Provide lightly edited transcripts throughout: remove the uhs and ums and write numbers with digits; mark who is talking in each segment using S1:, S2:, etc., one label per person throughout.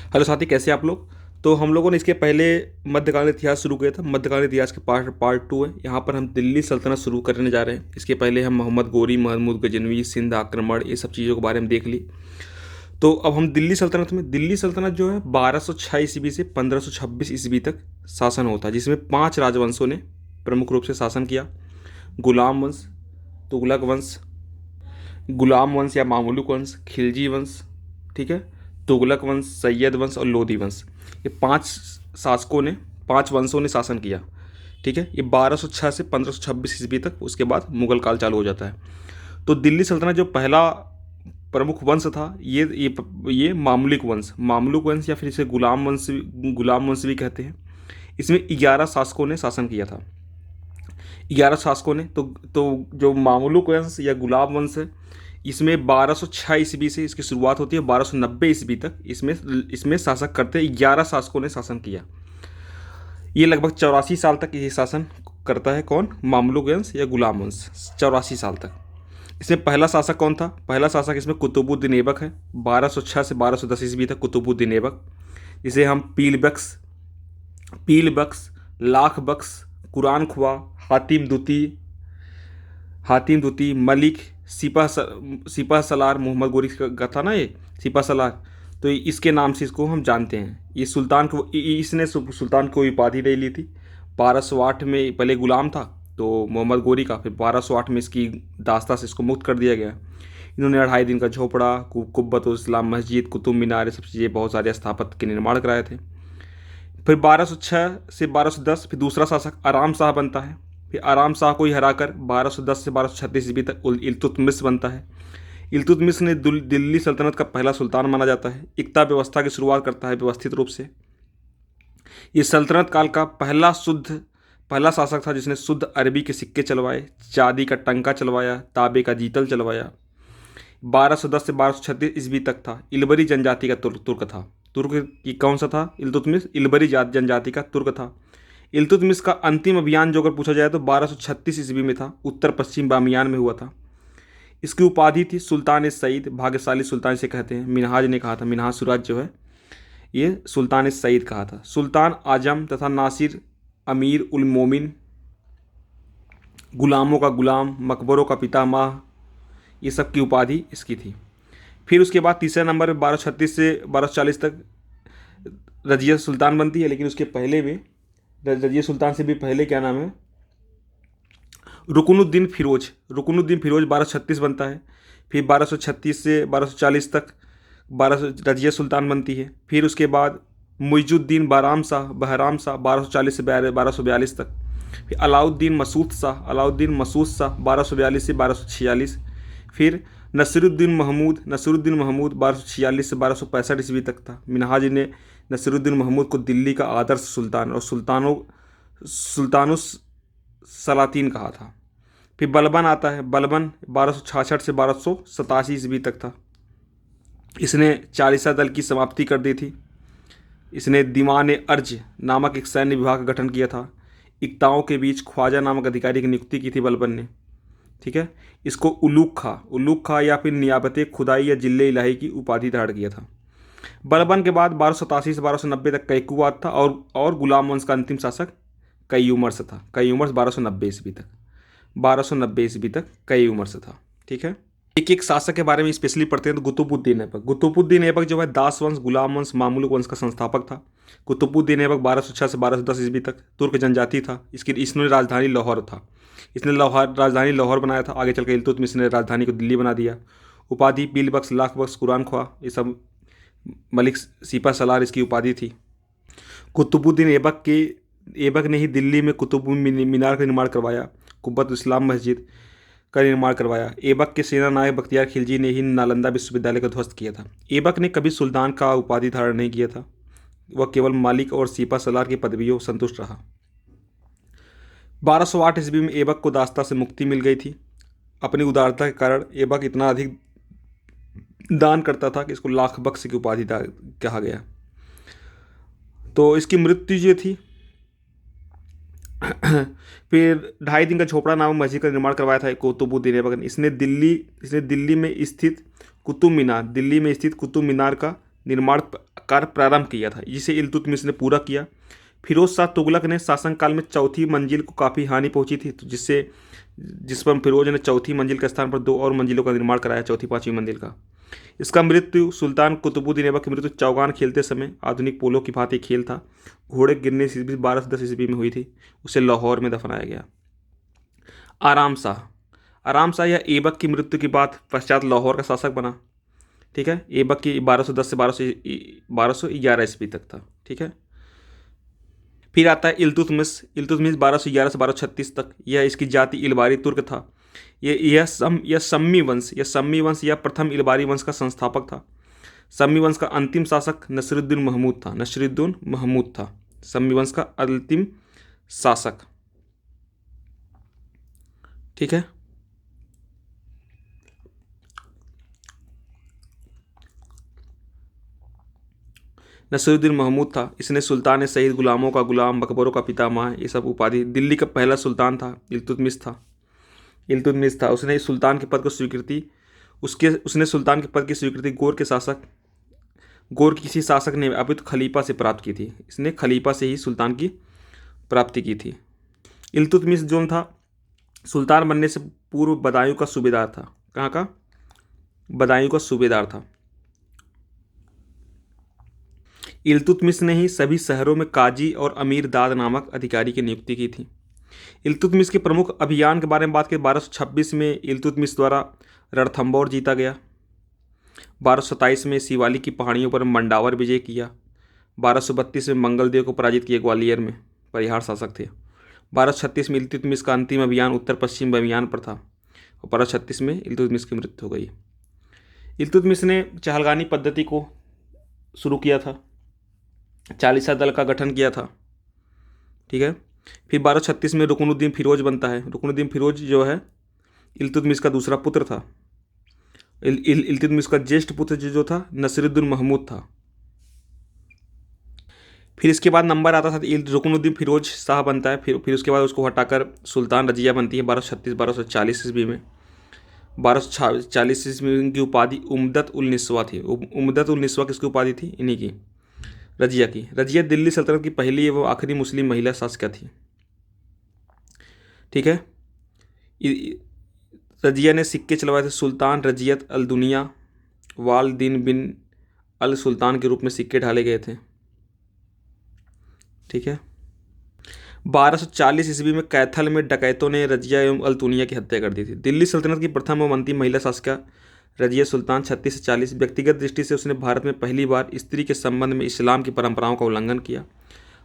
S1: Hello साथी, कैसे हैं आप लोग। तो हम लोगों ने इसके पहले मध्यकालीन इतिहास शुरू किया था। मध्यकालीन इतिहास के पार्ट 2 है। यहाँ पर हम दिल्ली सल्तनत शुरू करने जा रहे हैं। इसके पहले हम मोहम्मद गोरी, महमूद गजनवी, सिंध आक्रमण, ये सब चीज़ों के बारे में देख ली। तो अब हम दिल्ली सल्तनत जो है 1206 ईस्वी से 1526 ईस्वी तक शासन होता है, जिसमें 5 राजवंशों ने प्रमुख रूप से शासन किया। गुलाम वंश, तुगलक वंश, गुलाम वंश या मामलुक वंश, खिलजी वंश, ठीक है, तुगलक वंश, सैयद वंश और लोधी वंश। ये 5 शासकों ने, 5 वंशों ने शासन किया। ठीक है, ये 1206 से 1526 ईस्वी तक, उसके बाद मुगल काल चालू हो जाता है। तो दिल्ली सल्तनत जो पहला प्रमुख वंश था, ये मामलुक वंश या फिर इसे गुलाम वंश भी कहते हैं। इसमें 11 शासकों ने शासन किया था। 11 शासकों ने। तो जो मामलुक वंश या गुलाब वंश है, इसमें 1206 ईस्वी से इसकी शुरुआत होती है। 1290 ईस्वी तक इसमें इसमें शासक करते 11 शासकों ने शासन किया। ये लगभग 84 साल तक ये शासन करता है। कौन? मामलुक वंश या गुलाम वंश, 84 साल तक। इसमें पहला शासक कौन था? पहला शासक इसमें कुतुबुद्दीन ऐबक है। 1206 से 1210 ईस्वी तक कुतुबुद्दीन ऐबक, जिसे हम पील बख्श, लाख बख्श, कुरान ख्वा, हातिम दुती, मलिक, सिपा सलार, मोहम्मद गोरी का था ना ये सिपा सलार। तो इसके नाम से इसको हम जानते हैं। ये सुल्तान को, इसने सुल्तान को उपाधि ले ली थी। 1208 में पहले गुलाम था तो मोहम्मद गोरी का, फिर 1208 में इसकी दास्ता से इसको मुक्त कर दिया गया। इन्होंने 2.5 दिन का झोपड़ा, कुब्बत इस्लाम मस्जिद, कुतुब मीनार, सब चीज़ें, बहुत सारे स्थापत्य के निर्माण कराए थे। फिर 1206 से 1210 फिर दूसरा शासक आराम शाह बनता है। फिर आराम शाह को ही हराकर 1210 से 1236 ईस्वी तक इल्तुतमिश बनता है। इल्तुतमिश ने दिल्ली सल्तनत का पहला सुल्तान माना जाता है। इक्ता व्यवस्था की शुरुआत करता है व्यवस्थित रूप से। ये सल्तनत काल का पहला शासक था जिसने शुद्ध अरबी के सिक्के चलवाए, चांदी का टंका चलवाया, तांबे का जीतल चलवाया। 1210 से 1236 ईस्वी तक था। इलबरी जनजाति का तुर्क था। तुर्क की कौन सा था? इल्तुतमिश इलबरी जनजाति का तुर्क था। इल्तुतमिश का अंतिम अभियान जो अगर पूछा जाए तो 1236 ईस्वी में था, उत्तर पश्चिम बामियान में हुआ था। इसकी उपाधि थी सुल्तान ए सईद, भाग्यशाली सुल्तान से कहते हैं। मिनहाज ने कहा था, मिनहाज सुराज जो है ये सुल्तान ए सईद कहा था। सुल्तान आजम तथा नासिर अमीर उल मोमिन, गुलामों का गुलाम, मकबरों का पितामह, ये सब की उपाधि इसकी थी। फिर उसके बाद तीसरे नंबर पर 1236 से 1240 तक रजिया सुल्तान बनती है। लेकिन उसके पहले में, रजिया सुल्तान से भी पहले क्या नाम है, रुकनुद्दीन फिरोज 1236 बनता है। फिर 1236 से 1240 तक रजिया सुल्तान बनती है। फिर उसके बाद मुइजुद्दीन बहराम शाह 1240 से 1242 तक। फिर अलाउद्दीन मसूद शाह 1242 से 1246। फिर नसीरुद्दीन महमूद 1246 से 1265 ईस्वी तक था। मिनहाज ने नसीरुद्दीन महमूद को दिल्ली का आदर्श सुल्तान और सुल्तानुस सलातीन कहा था। फिर बलबन आता है। बलबन 1266 से 1287 ईस्वी तक था। इसने चालीसा दल की समाप्ति कर दी थी। इसने दीवान अर्ज नामक एक सैन्य विभाग का गठन किया था। इक्ताओं के बीच ख्वाजा नामक अधिकारी की नियुक्ति की थी बलबन ने। ठीक है, इसको उलूक खा या फिर नियाबत खुदाई या जिले इलाही की उपाधि धारण किया था। बलबन के बाद 1287 से 1290 तक कैकुवात था और गुलाम वंश का अंतिम शासक कई-उमर्स था। कई-उमर्स 1290 ईस्वी तक, 1290 ईस्वी तक कई-उमर्स था। ठीक है, एक एक शासक के बारे में स्पेशली पढ़ते हैं। तो कुतुबुद्दीन ऐबक जो है दास वंश, गुलाम वंश, मामलुक वंश का संस्थापक था। कुतुबुद्दीन ऐबक 1206 से 1210 ईस्वी तक तुर्क जनजाति था। इसने राजधानी लाहौर था। इसने राजधानी लाहौर बनाया था। आगे चलकर इल्तुतमिश ने राजधानी को दिल्ली बना दिया। उपाधि पील बख्श, लाख बख्श, कुरान ख्वा, ये सब, मलिक सिपा सलार इसकी उपाधि थी। कुतुबुद्दीन ऐबक ने ही दिल्ली में कुतुब मीनार का निर्माण करवाया। कुब्बत इस्लाम मस्जिद का निर्माण करवाया। ऐबक के सेना नायक बख्तियार खिलजी ने ही नालंदा विश्वविद्यालय को ध्वस्त किया था। ऐबक ने कभी सुल्तान का उपाधि धारण नहीं किया था। वह केवल मालिक और सिपा सलार की पदवियों संतुष्ट रहा। 1208 ईस्वी में ऐबक को दास्ता से मुक्ति मिल गई थी। अपनी उदारता के कारण ऐबक इतना अधिक दान करता था कि इसको लाख बख्श की उपाधि कहा गया। तो इसकी मृत्यु जो थी फिर 2.5 दिन का झोपड़ा नामक मस्जिद का निर्माण करवाया था कुतुबुद्दीन ऐबक ने। इसने दिल्ली में स्थित कुतुब मीनार का निर्माण कार्य प्रारंभ किया था, जिसे इल्तुतमिश ने पूरा किया। फिरोज शाह तुगलक ने शासनकाल में चौथी मंजिल को काफ़ी हानि पहुंची थी, तो जिस पर फिरोज ने चौथी मंजिल के स्थान पर 2 और मंजिलों का निर्माण कराया, चौथी पांचवी मंजिल का। इसका मृत्यु सुल्तान कुतुबुद्दीन ऐबक की मृत्यु चौगान खेलते समय आधुनिक पोलो की भांति खेल था, घोड़े गिरने से 1210 ईस्वी में हुई थी। उसे लाहौर में दफनाया गया। आराम शाह, आराम शाह यह ऐबक की मृत्यु के बाद पश्चात लाहौर का शासक बना। ठीक है, ऐबक की 1210 से 1211 ईस्वी तक था। ठीक है, फिर आता है इल्तुतमिश। इल्तुतमिश 1211 से 1236 तक। यह इसकी जाति इलबारी तुर्क था। यह सम्मी वंश या प्रथम इलबारी वंश का संस्थापक था। सम्मी वंश का अंतिम शासक नसीरुद्दीन महमूद था। सम्मी वंश का अंतिम शासक। ठीक है, नसीरुद्दीन महमूद था। इसने सुल्तान सईद, गुलामों का गुलाम, अकबरों का पितामह, ये सब उपाधि। दिल्ली का पहला सुल्तान था इल्तुतमिश था। उसने सुल्तान के पद को स्वीकृति उसने सुल्तान के पद की स्वीकृति गोर के किसी शासक ने अभी तो खलीफा से प्राप्त की थी। इसने खलीफा से ही सुल्तान की प्राप्ति की थी। इल्तुतमिश जो था, सुल्तान बनने से पूर्व बदायूं का सूबेदार था। कहाँ का? बदायूं का सूबेदार था। इल्तुतमिश ने ही सभी शहरों में काजी और अमीर दाद नामक अधिकारी की नियुक्ति की थी। इल्तुतमिश के प्रमुख अभियान के बारे में बात करें, 1226 में इल्तुतमिश द्वारा रणथंबोर जीता गया। 1227 में शिवालिक की पहाड़ियों पर मंडावर विजय किया। 1232 में मंगलदेव को पराजित किया, ग्वालियर में परिहार शासक थे। 1236 में इल्तुतमिश का अंतिम अभियान उत्तर पश्चिम अभियान पर था और 1236 में इल्तुतमिश की मृत्यु हो गई। इल्तुतमिश ने चहलगानी पद्धति को शुरू किया था, चालीसा दल का गठन किया था। ठीक है, फिर 1236 में रुकनुद्दीन फिरोज बनता है। रुकनुद्दीन फिरोज जो है इल्तुतमिश का दूसरा पुत्र था। इल्तुतमिश का ज्येष्ठ पुत्र जो था नसीरुद्दीन महमूद था। फिर इसके बाद नंबर आता था, रुकनुद्दीन फिरोज शाह बनता है। फिर उसके बाद उसको हटाकर सुल्तान रजिया बनती है 1240 ईस्वी में। 1240 ईस्वी में इनकी उपाधि उम्दत उल निस्वा थी। उम्दत उल निस्वा किसकी उपाधि थी? इन्हीं की, रजिया की। रजिया दिल्ली सल्तनत की पहली एवं आखिरी मुस्लिम महिला शासिका थी। ठीक है, रजिया ने सिक्के चलवाए थे। सुल्तान रजियत अल दुनिया वाल दिन बिन अल सुल्तान के रूप में सिक्के ढाले गए थे। ठीक है, 1240 ईस्वी में कैथल में डकैतों ने रजिया एवं अल दुनिया की हत्या कर दी थी। दिल्ली सल्तनत की प्रथम एवं अंतिम महिला शासिका रजिया सुल्तान 36 से 40। व्यक्तिगत दृष्टि से उसने भारत में पहली बार स्त्री के संबंध में इस्लाम की परंपराओं का उल्लंघन किया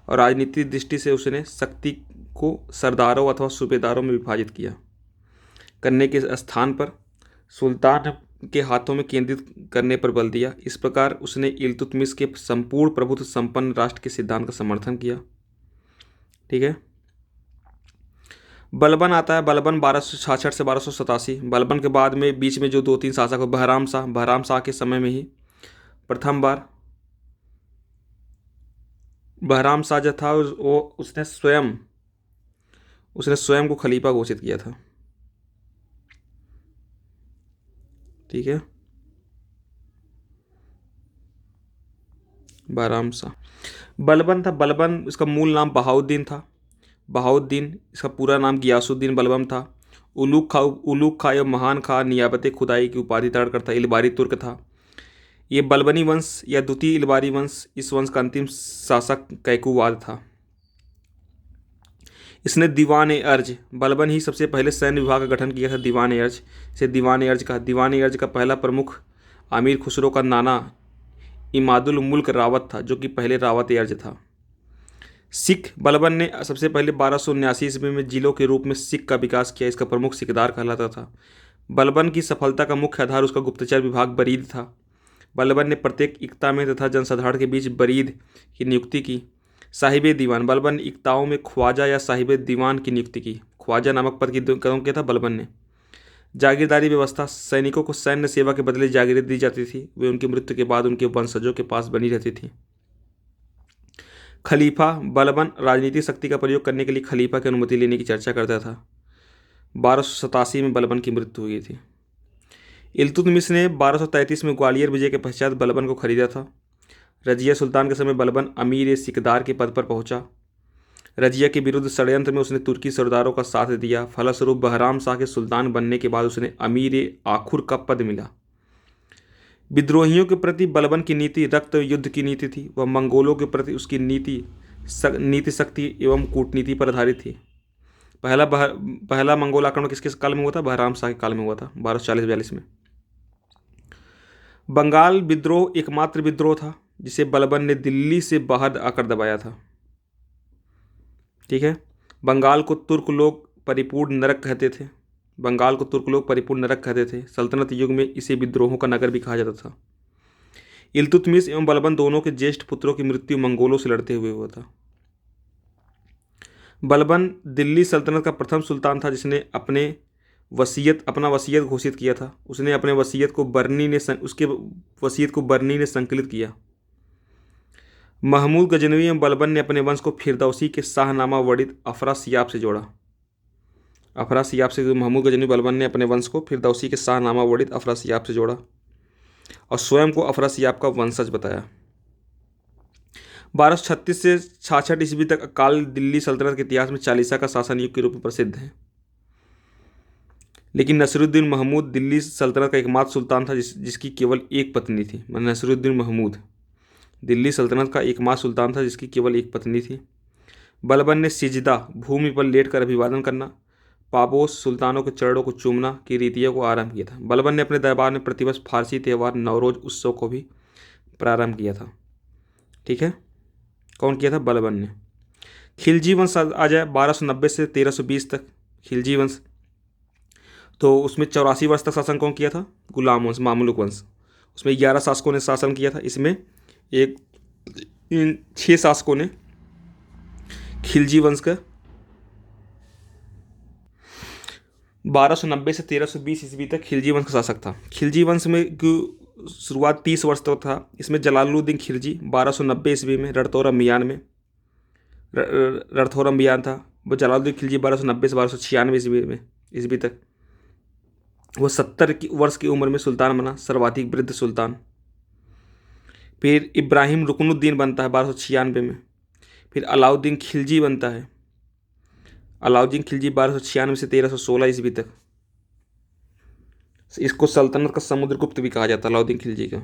S1: और राजनीतिक दृष्टि से उसने शक्ति को सरदारों अथवा सूबेदारों में विभाजित किया करने के स्थान पर सुल्तान के हाथों में केंद्रित करने पर बल दिया। इस प्रकार उसने इल्तुतमिश के संपूर्ण प्रभुत्व संपन्न राष्ट्र के सिद्धांत का समर्थन किया। ठीक है, बलबन आता है। बलबन 1266 से 1287। बलबन के बाद में बीच में जो 2-3 शासक हो, बहराम शाह के समय में ही प्रथम बार बहराम शाह जो था वो उसने स्वयं को खलीफा घोषित किया था। ठीक है, बहराम शाह। बलबन था। बलबन इसका मूल नाम बहाउद्दीन था। बहाउद्दीन, इसका पूरा नाम गियासुद्दीन बलबन था। उलूग खा या महान खा नियाबत खुदाई की उपाधि धारण करता। इलबारी तुर्क था। ये बलबनी वंश या द्वितीय इलबारी वंश, इस वंश का अंतिम शासक कैकुवाद था। इसने दीवान ए अर्ज, बलबन ही सबसे पहले सैन्य विभाग का गठन किया था। दीवान ए अर्ज से दीवान ए अर्ज का पहला प्रमुख आमिर खुसरो का नाना इमादुल मुल्क रावत था, जो कि पहले रावत ए अर्ज था। सिख, बलबन ने सबसे पहले 1279 ईस्वी में जिलों के रूप में सिख का विकास किया। इसका प्रमुख सिकदार कहलाता था। बलबन की सफलता का मुख्य आधार उसका गुप्तचर विभाग बरीद था। बलबन ने प्रत्येक इक्ता में तथा जनसाधारण के बीच बरीद की नियुक्ति की। साहिब दीवान, बलबन ने इक्ताओं में ख्वाजा या साहिब दीवान की नियुक्ति की। ख्वाजा नामक पद की कदम किया था बलबन ने। जागीरदारी व्यवस्था, सैनिकों को सैन्य सेवा के बदले जागीरें दी जाती थी। वे उनकी मृत्यु के बाद उनके वंशजों के पास बनी रहती थी। खलीफा, बलबन राजनीतिक शक्ति का प्रयोग करने के लिए खलीफा की अनुमति लेने की चर्चा करता था। 1287 में बलबन की मृत्यु हुई थी। इल्तुतमिश ने 1233 में ग्वालियर विजय के पश्चात बलबन को खरीदा था। रजिया सुल्तान के समय बलबन अमीर सिकदार के पद पर पहुंचा। रजिया के विरुद्ध षड्यंत्र में उसने तुर्की सरदारों का साथ दिया। फलस्वरूप बहराम शाह के सुल्तान बनने के बाद उसने अमीर आखुर का पद मिला। विद्रोहियों के प्रति बलबन की नीति रक्त युद्ध की नीति थी। वह मंगोलों के प्रति उसकी नीति शक्ति एवं कूटनीति पर आधारित थी। पहला मंगोल आक्रमण किसके काल में हुआ था? बहराम शाह के काल में हुआ था, 1240-42 में। बंगाल विद्रोह एकमात्र विद्रोह था जिसे बलबन ने दिल्ली से बाहर आकर दबाया था। ठीक है। बंगाल को तुर्क लोग परिपूर्ण नरक कहते थे। सल्तनत युग में इसे विद्रोहों का नगर भी कहा जाता था। इल्तुतमिश एवं बलबन दोनों के ज्येष्ठ पुत्रों की मृत्यु मंगोलों से लड़ते हुए हुआ था। बलबन दिल्ली सल्तनत का प्रथम सुल्तान था जिसने अपना वसीयत घोषित किया था। उसके वसीयत को बर्नी ने संकलित किया। महमूद गजनवी एवं बलबन ने अपने वंश को फिरदौसी के शाहनामा वर्णित अफरासियाब से जोड़ा। महमूद गजनवी बलबन ने अपने वंश को फिरदौसी के शाहनामा वर्णित अफरासियाब से जोड़ा और स्वयं को अफरासियाब का वंशज बताया। 1236 से 66 ईस्वी तक अकाल दिल्ली सल्तनत के इतिहास में चालीसा का शासन युग के रूप में प्रसिद्ध है। लेकिन नसीरुद्दीन महमूद दिल्ली सल्तनत का एकमात्र सुल्तान था जिसकी केवल एक पत्नी थी। नसीरुद्दीन महमूद दिल्ली सल्तनत का एकमात्र सुल्तान था जिसकी केवल एक पत्नी थी। बलबन ने सिजदा भूमि पर लेटकर अभिवादन करना, पापोस सुल्तानों के चरणों को चूमना की रीतियों को आरंभ किया था। बलबन ने अपने दरबार में प्रतिवर्ष फारसी त्यौहार नवरोज उत्सव को भी प्रारंभ किया था। ठीक है, कौन किया था? बलबन ने। खिलजी वंश आ जाए 1290 से 1320 तक। खिलजी वंश तो उसमें 84 वर्ष तक शासन कौन किया था? गुलाम वंश, मामलुक वंश। उसमें 11 शासकों ने शासन किया था। इसमें इन 6 शासकों ने खिलजी वंश का 1290 से 1320 ईस्वी तक खिलजी वंश का शासक था। खिलजी वंश में शुरुआत 30 वर्ष तक था। इसमें जलालुद्दीन खिलजी 1290 ईस्वी में रणथंभौर अभियान था। वो जलालुद्दीन खिलजी 1290 से 1296 ईस्वी तक वो 70 वर्ष की उम्र में सुल्तान बना, सर्वाधिक वृद्ध सुल्तान। फिर इब्राहिम रुकनुद्दीन बनता है 1296 में। फिर अलाउद्दीन खिलजी बनता है। अलाउद्दीन खिलजी 1296 से 1316 ईस्वी तक। इसको सल्तनत का समुद्रगुप्त भी कहा जाता है, अलाउद्दीन खिलजी का।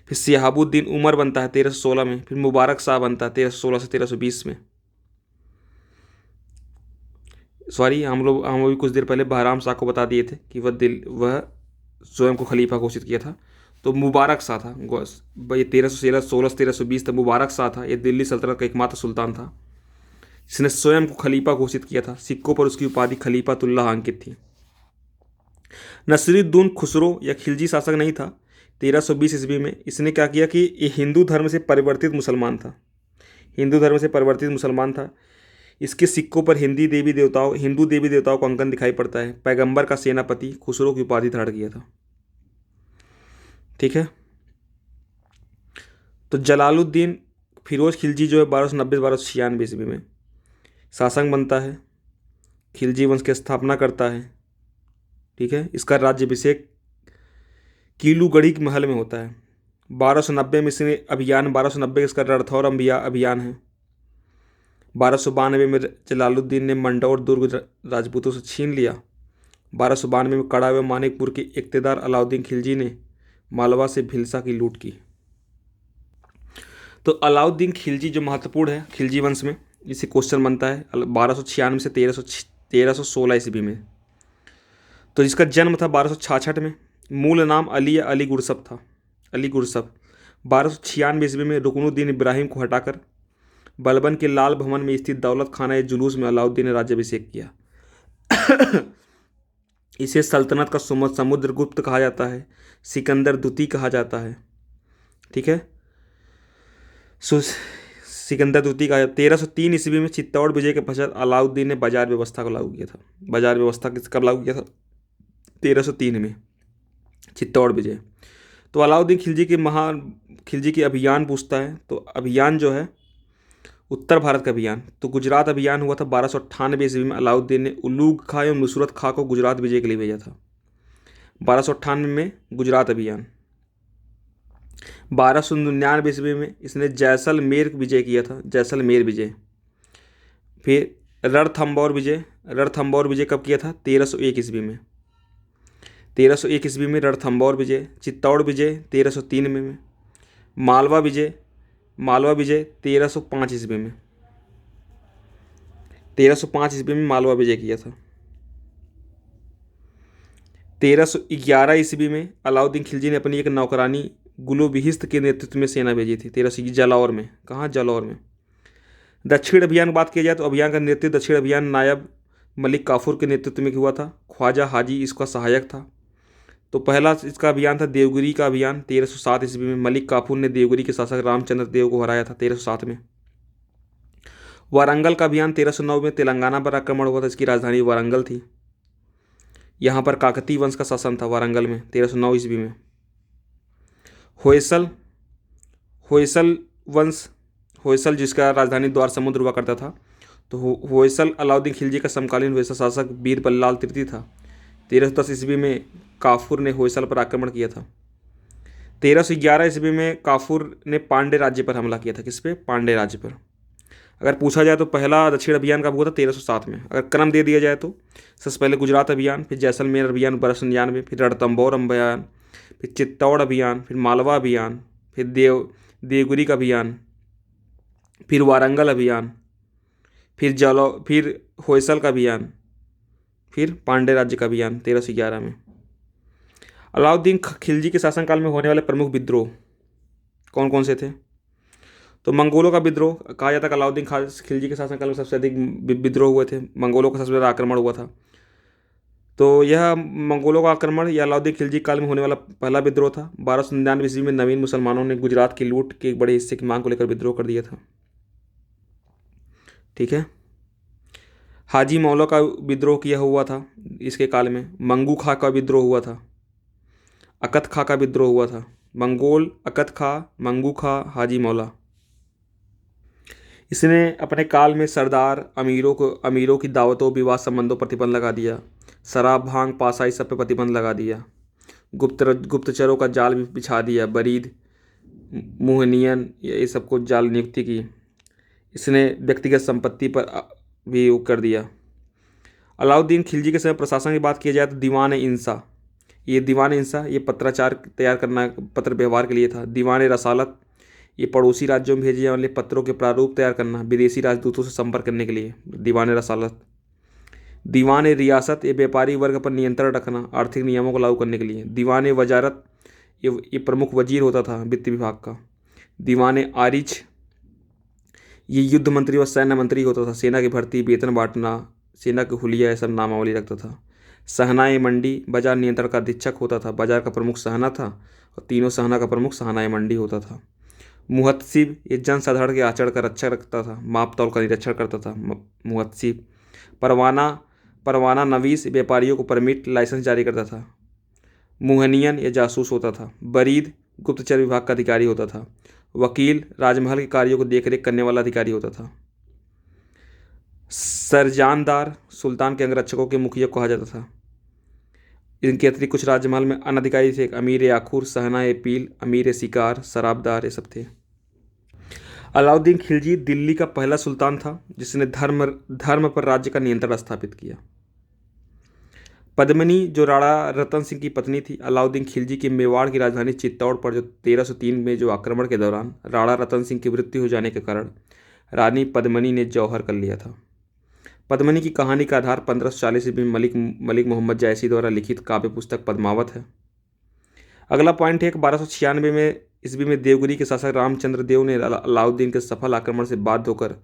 S1: फिर सिहाबुद्दीन उमर बनता है 1316 में। फिर मुबारक शाह बनता है 1316 से 1320 में। हम अभी कुछ देर पहले बहराम शाह को बता दिए थे कि वह स्वयं को खलीफा घोषित किया था। तो मुबारक शाह था, ये 1316 से 1320 तक मुबारक शाह था। ये दिल्ली सल्तनत का एकमात्र सुल्तान था जिसने स्वयं को खलीफा घोषित किया था। सिक्कों पर उसकी उपाधि खलीफातुल्लाह अंकित थी। नसीरुद्दीन खुसरो या खिलजी शासक नहीं था 1320 ईस्वी में। इसने क्या किया कि ये हिंदू धर्म से परिवर्तित मुसलमान था। इसके सिक्कों पर हिंदू देवी देवताओं का अंकन दिखाई पड़ता है। पैगंबर का सेनापति खुसरो की उपाधि धारण किया था। ठीक है, तो जलालुद्दीन फिरोज खिलजी जो है 1290-1296 ईस्वी में शासक बनता है, खिलजी वंश की स्थापना करता है। ठीक है, इसका राज्याभिषेक कीलूगढ़ी के महल में होता है। 1290 में इसने अभियान 1290 इसका रणथंभौर अभियान है। 1292 में जलालुद्दीन ने मंडौर दुर्ग राजपूतों से छीन लिया। 1292 में कड़ा व मानिकपुर के इक़्तिदार अलाउद्दीन खिलजी ने मालवा से भिलसा की लूट की। तो अलाउद्दीन खिलजी जो महत्वपूर्ण है खिलजी वंश में, इसे क्वेश्चन बनता है 1296 से 1316 ईस्वी में। तो जिसका जन्म था 1266 में। मूल नाम अली या अली गुरसब था। 1296 ईस्वी में रुकनुद्दीन इब्राहिम को हटाकर बलबन के लाल भवन में स्थित दौलत खाना जुलूस में अलाउद्दीन ने राज्याभिषेक किया। इसे सल्तनत का समुद्रगुप्त कहा जाता है, सिकंदर द्वितीय कहा जाता है। ठीक है, सिकंदर द्वितीय का 1303 ईस्वी में चित्तौड़ विजय के पश्चात अलाउद्दीन ने बाजार व्यवस्था को लागू किया था। बाजार व्यवस्था कब लागू किया था? 1303 में, चित्तौड़ विजय। तो अलाउद्दीन खिलजी के अभियान पूछता है। तो अभियान जो है उत्तर भारत का अभियान, तो गुजरात अभियान हुआ था 1298 ईस्वी में। अलाउद्दीन ने उलूग खां एवं नुसरत खां को गुजरात विजय के लिए भेजा था। 1298 में गुजरात अभियान। 1299 ईस्वी में इसने जैसलमेर विजय किया था, जैसलमेर विजय। फिर रणथंभौर विजय कब किया था? 1301 ईस्वी में। 1301 ईस्वी में रणथंभौर विजय। चित्तौड़ विजय 1303 में। मालवा विजय 1305 ईस्वी में। 1305 ईस्वी में मालवा विजय किया था। 1311 ईस्वी में अलाउद्दीन खिलजी ने अपनी एक नौकरानी गुलुबिहिस्त के नेतृत्व में सेना भेजी थी। 1300 जालौर में। कहाँ? जालौर में। दक्षिण अभियान की बात की जाए तो अभियान का नेतृत्व दक्षिण अभियान नायब मलिक काफूर के नेतृत्व में हुआ था। ख्वाजा हाजी इसका सहायक था। तो पहला इसका अभियान था देवगिरी का अभियान 1307 ईस्वी में। मलिक काफूर ने देवगिरी के शासक रामचंद्र देव को हराया था 1307 में। वारंगल का अभियान 1309 में तेलंगाना पर आक्रमण हुआ था। इसकी राजधानी वारंगल थी। यहाँ पर काकतीय वंश का शासन था वारंगल में 1309 ईस्वी में। होयसल जिसका राजधानी द्वार समुद्र हुआ करता था। तो होयसल अलाउद्दीन खिलजी का समकालीन होयसल शासक बीर बल्लाल तृतीय था। 1310 ईस्वी में काफूर ने होयसल पर आक्रमण किया था। 1311 ईस्वी में काफूर ने पांडे राज्य पर हमला किया था। किस पे? पांडे राज्य पर। अगर पूछा जाए तो पहला दक्षिण अभियान कब हुआ था? 1307 में। अगर क्रम दे दिया जाए तो सबसे पहले गुजरात अभियान, फिर जैसलमेर अभियान 1299, फिर रणथंभौर अभियान, फिर चित्तौड़ अभियान, फिर मालवा अभियान, फिर देवगिरी का अभियान, फिर वारंगल अभियान, फिर होयसल का अभियान, फिर पांडे राज्य का अभियान 1311 में। अलाउद्दीन खिलजी के शासनकाल में होने वाले प्रमुख विद्रोह कौन कौन से थे? तो मंगोलों का विद्रोह कहा जाता है कि अलाउद्दीन खिलजी के शासनकाल में सबसे अधिक विद्रोह हुए थे। मंगोलों का सबसे ज़्यादा आक्रमण हुआ था। तो यह मंगोलों का आक्रमण या अलाउद्दीन खिलजी काल में होने वाला पहला विद्रोह था। 1299 ईस्वी में नवीन मुसलमानों ने गुजरात की लूट के एक बड़े हिस्से की मांग को लेकर विद्रोह कर दिया था। ठीक है। हाजी मौला का विद्रोह किया हुआ था इसके काल में। मंगू खा का विद्रोह हुआ था। अकत खा का विद्रोह हुआ था। मंगोल, अकत खा, मंगू खा, हाजी मौला। इसने अपने काल में सरदार अमीरों की दावतों, विवाह संबंधों पर प्रतिबंध लगा दिया। शराब, भांग, पासा इस सब पे प्रतिबंध लगा दिया। गुप्तचरों का जाल भी बिछा दिया। बरीद, मुहनियन ये सबको जाल नियुक्ति की। इसने व्यक्तिगत संपत्ति पर भी वो कर दिया। अलाउद्दीन खिलजी के समय प्रशासन की बात की जाए तो दीवान इंसा ये पत्राचार तैयार करना पत्र व्यवहार के लिए था। दीवान रसालत ये पड़ोसी राज्यों में भेजे जाने वाले पत्रों के प्रारूप तैयार करना, विदेशी राजदूतों से संपर्क करने के लिए दीवान रसालत। दीवान रियासत ये व्यापारी वर्ग पर नियंत्रण रखना, आर्थिक नियमों को लागू करने के लिए। दीवान वजारत ये प्रमुख वजीर होता था वित्त विभाग का। दीवान आरिज ये युद्ध मंत्री और सैन्य मंत्री होता था। सेना की भर्ती, वेतन बांटना, सेना के हुलिया ये सब नामावली रखता था। सहनाए मंडी बाजार नियंत्रण का अधीक्षक होता था। बाजार का प्रमुख सहना था और तीनों सहना का प्रमुख सहनाए मंडी होता था। मुहत्सिब ये जनसाधारण के आचरण का रक्षा रखता था, माप तौल का निरीक्षण करता था मुहत्सिब। परवाना नवीस व्यापारियों को परमिट लाइसेंस जारी करता था। मुहनियन ये जासूस होता था। बरीद गुप्तचर विभाग का अधिकारी होता था। वकील राजमहल के कार्यों को देखरेख करने वाला अधिकारी होता था। सरजानदार सुल्तान के अंगरक्षकों के मुखिया कहा जाता था। इनके अतिरिक्त कुछ राजमहल में अन्य अधिकारी थे। अमीर याखूर, सहना ए पील, अमीर ए शिकार, शराबदार ये सब थे। अलाउद्दीन खिलजी दिल्ली का पहला सुल्तान था जिसने धर्म पर राज्य का नियंत्रण स्थापित किया। पद्मिनी जो राणा रतन सिंह की पत्नी थी, अलाउद्दीन खिलजी की मेवाड़ की राजधानी चित्तौड़ पर जो 1303 में जो आक्रमण के दौरान राणा रतन सिंह की मृत्यु हो जाने के कारण रानी पद्मिनी ने जौहर कर लिया था। पद्मिनी की कहानी का आधार 1540 ईस्वी में मलिक मोहम्मद जायसी द्वारा लिखित काव्य पुस्तक पद्मावत है। अगला पॉइंट है कि 1296 में ईस्वी में देवगिरी के शासक रामचंद्र देव ने अलाउद्दीन के सफल आक्रमण से बाध्य होकर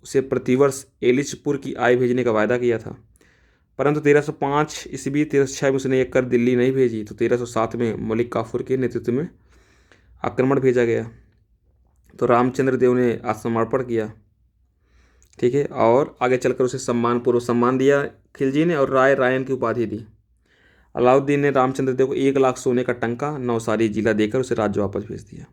S1: उसे प्रतिवर्ष एलिचपुर की आय भेजने का वायदा किया था, परंतु 1305 ईस्वी 1306 में उसने एक कर दिल्ली नहीं भेजी। तो 1307 में मलिक काफूर के नेतृत्व में आक्रमण भेजा गया। तो रामचंद्र देव ने आत्मसमर्पण किया। ठीक है। और आगे चलकर उसे सम्मानपूर्वक सम्मान दिया खिलजी ने और रायन की उपाधि दी। अलाउद्दीन ने रामचंद्र देव को 1 लाख सोने का टंका, नौसारी जिला देकर उसे राज्य वापस भेज दिया।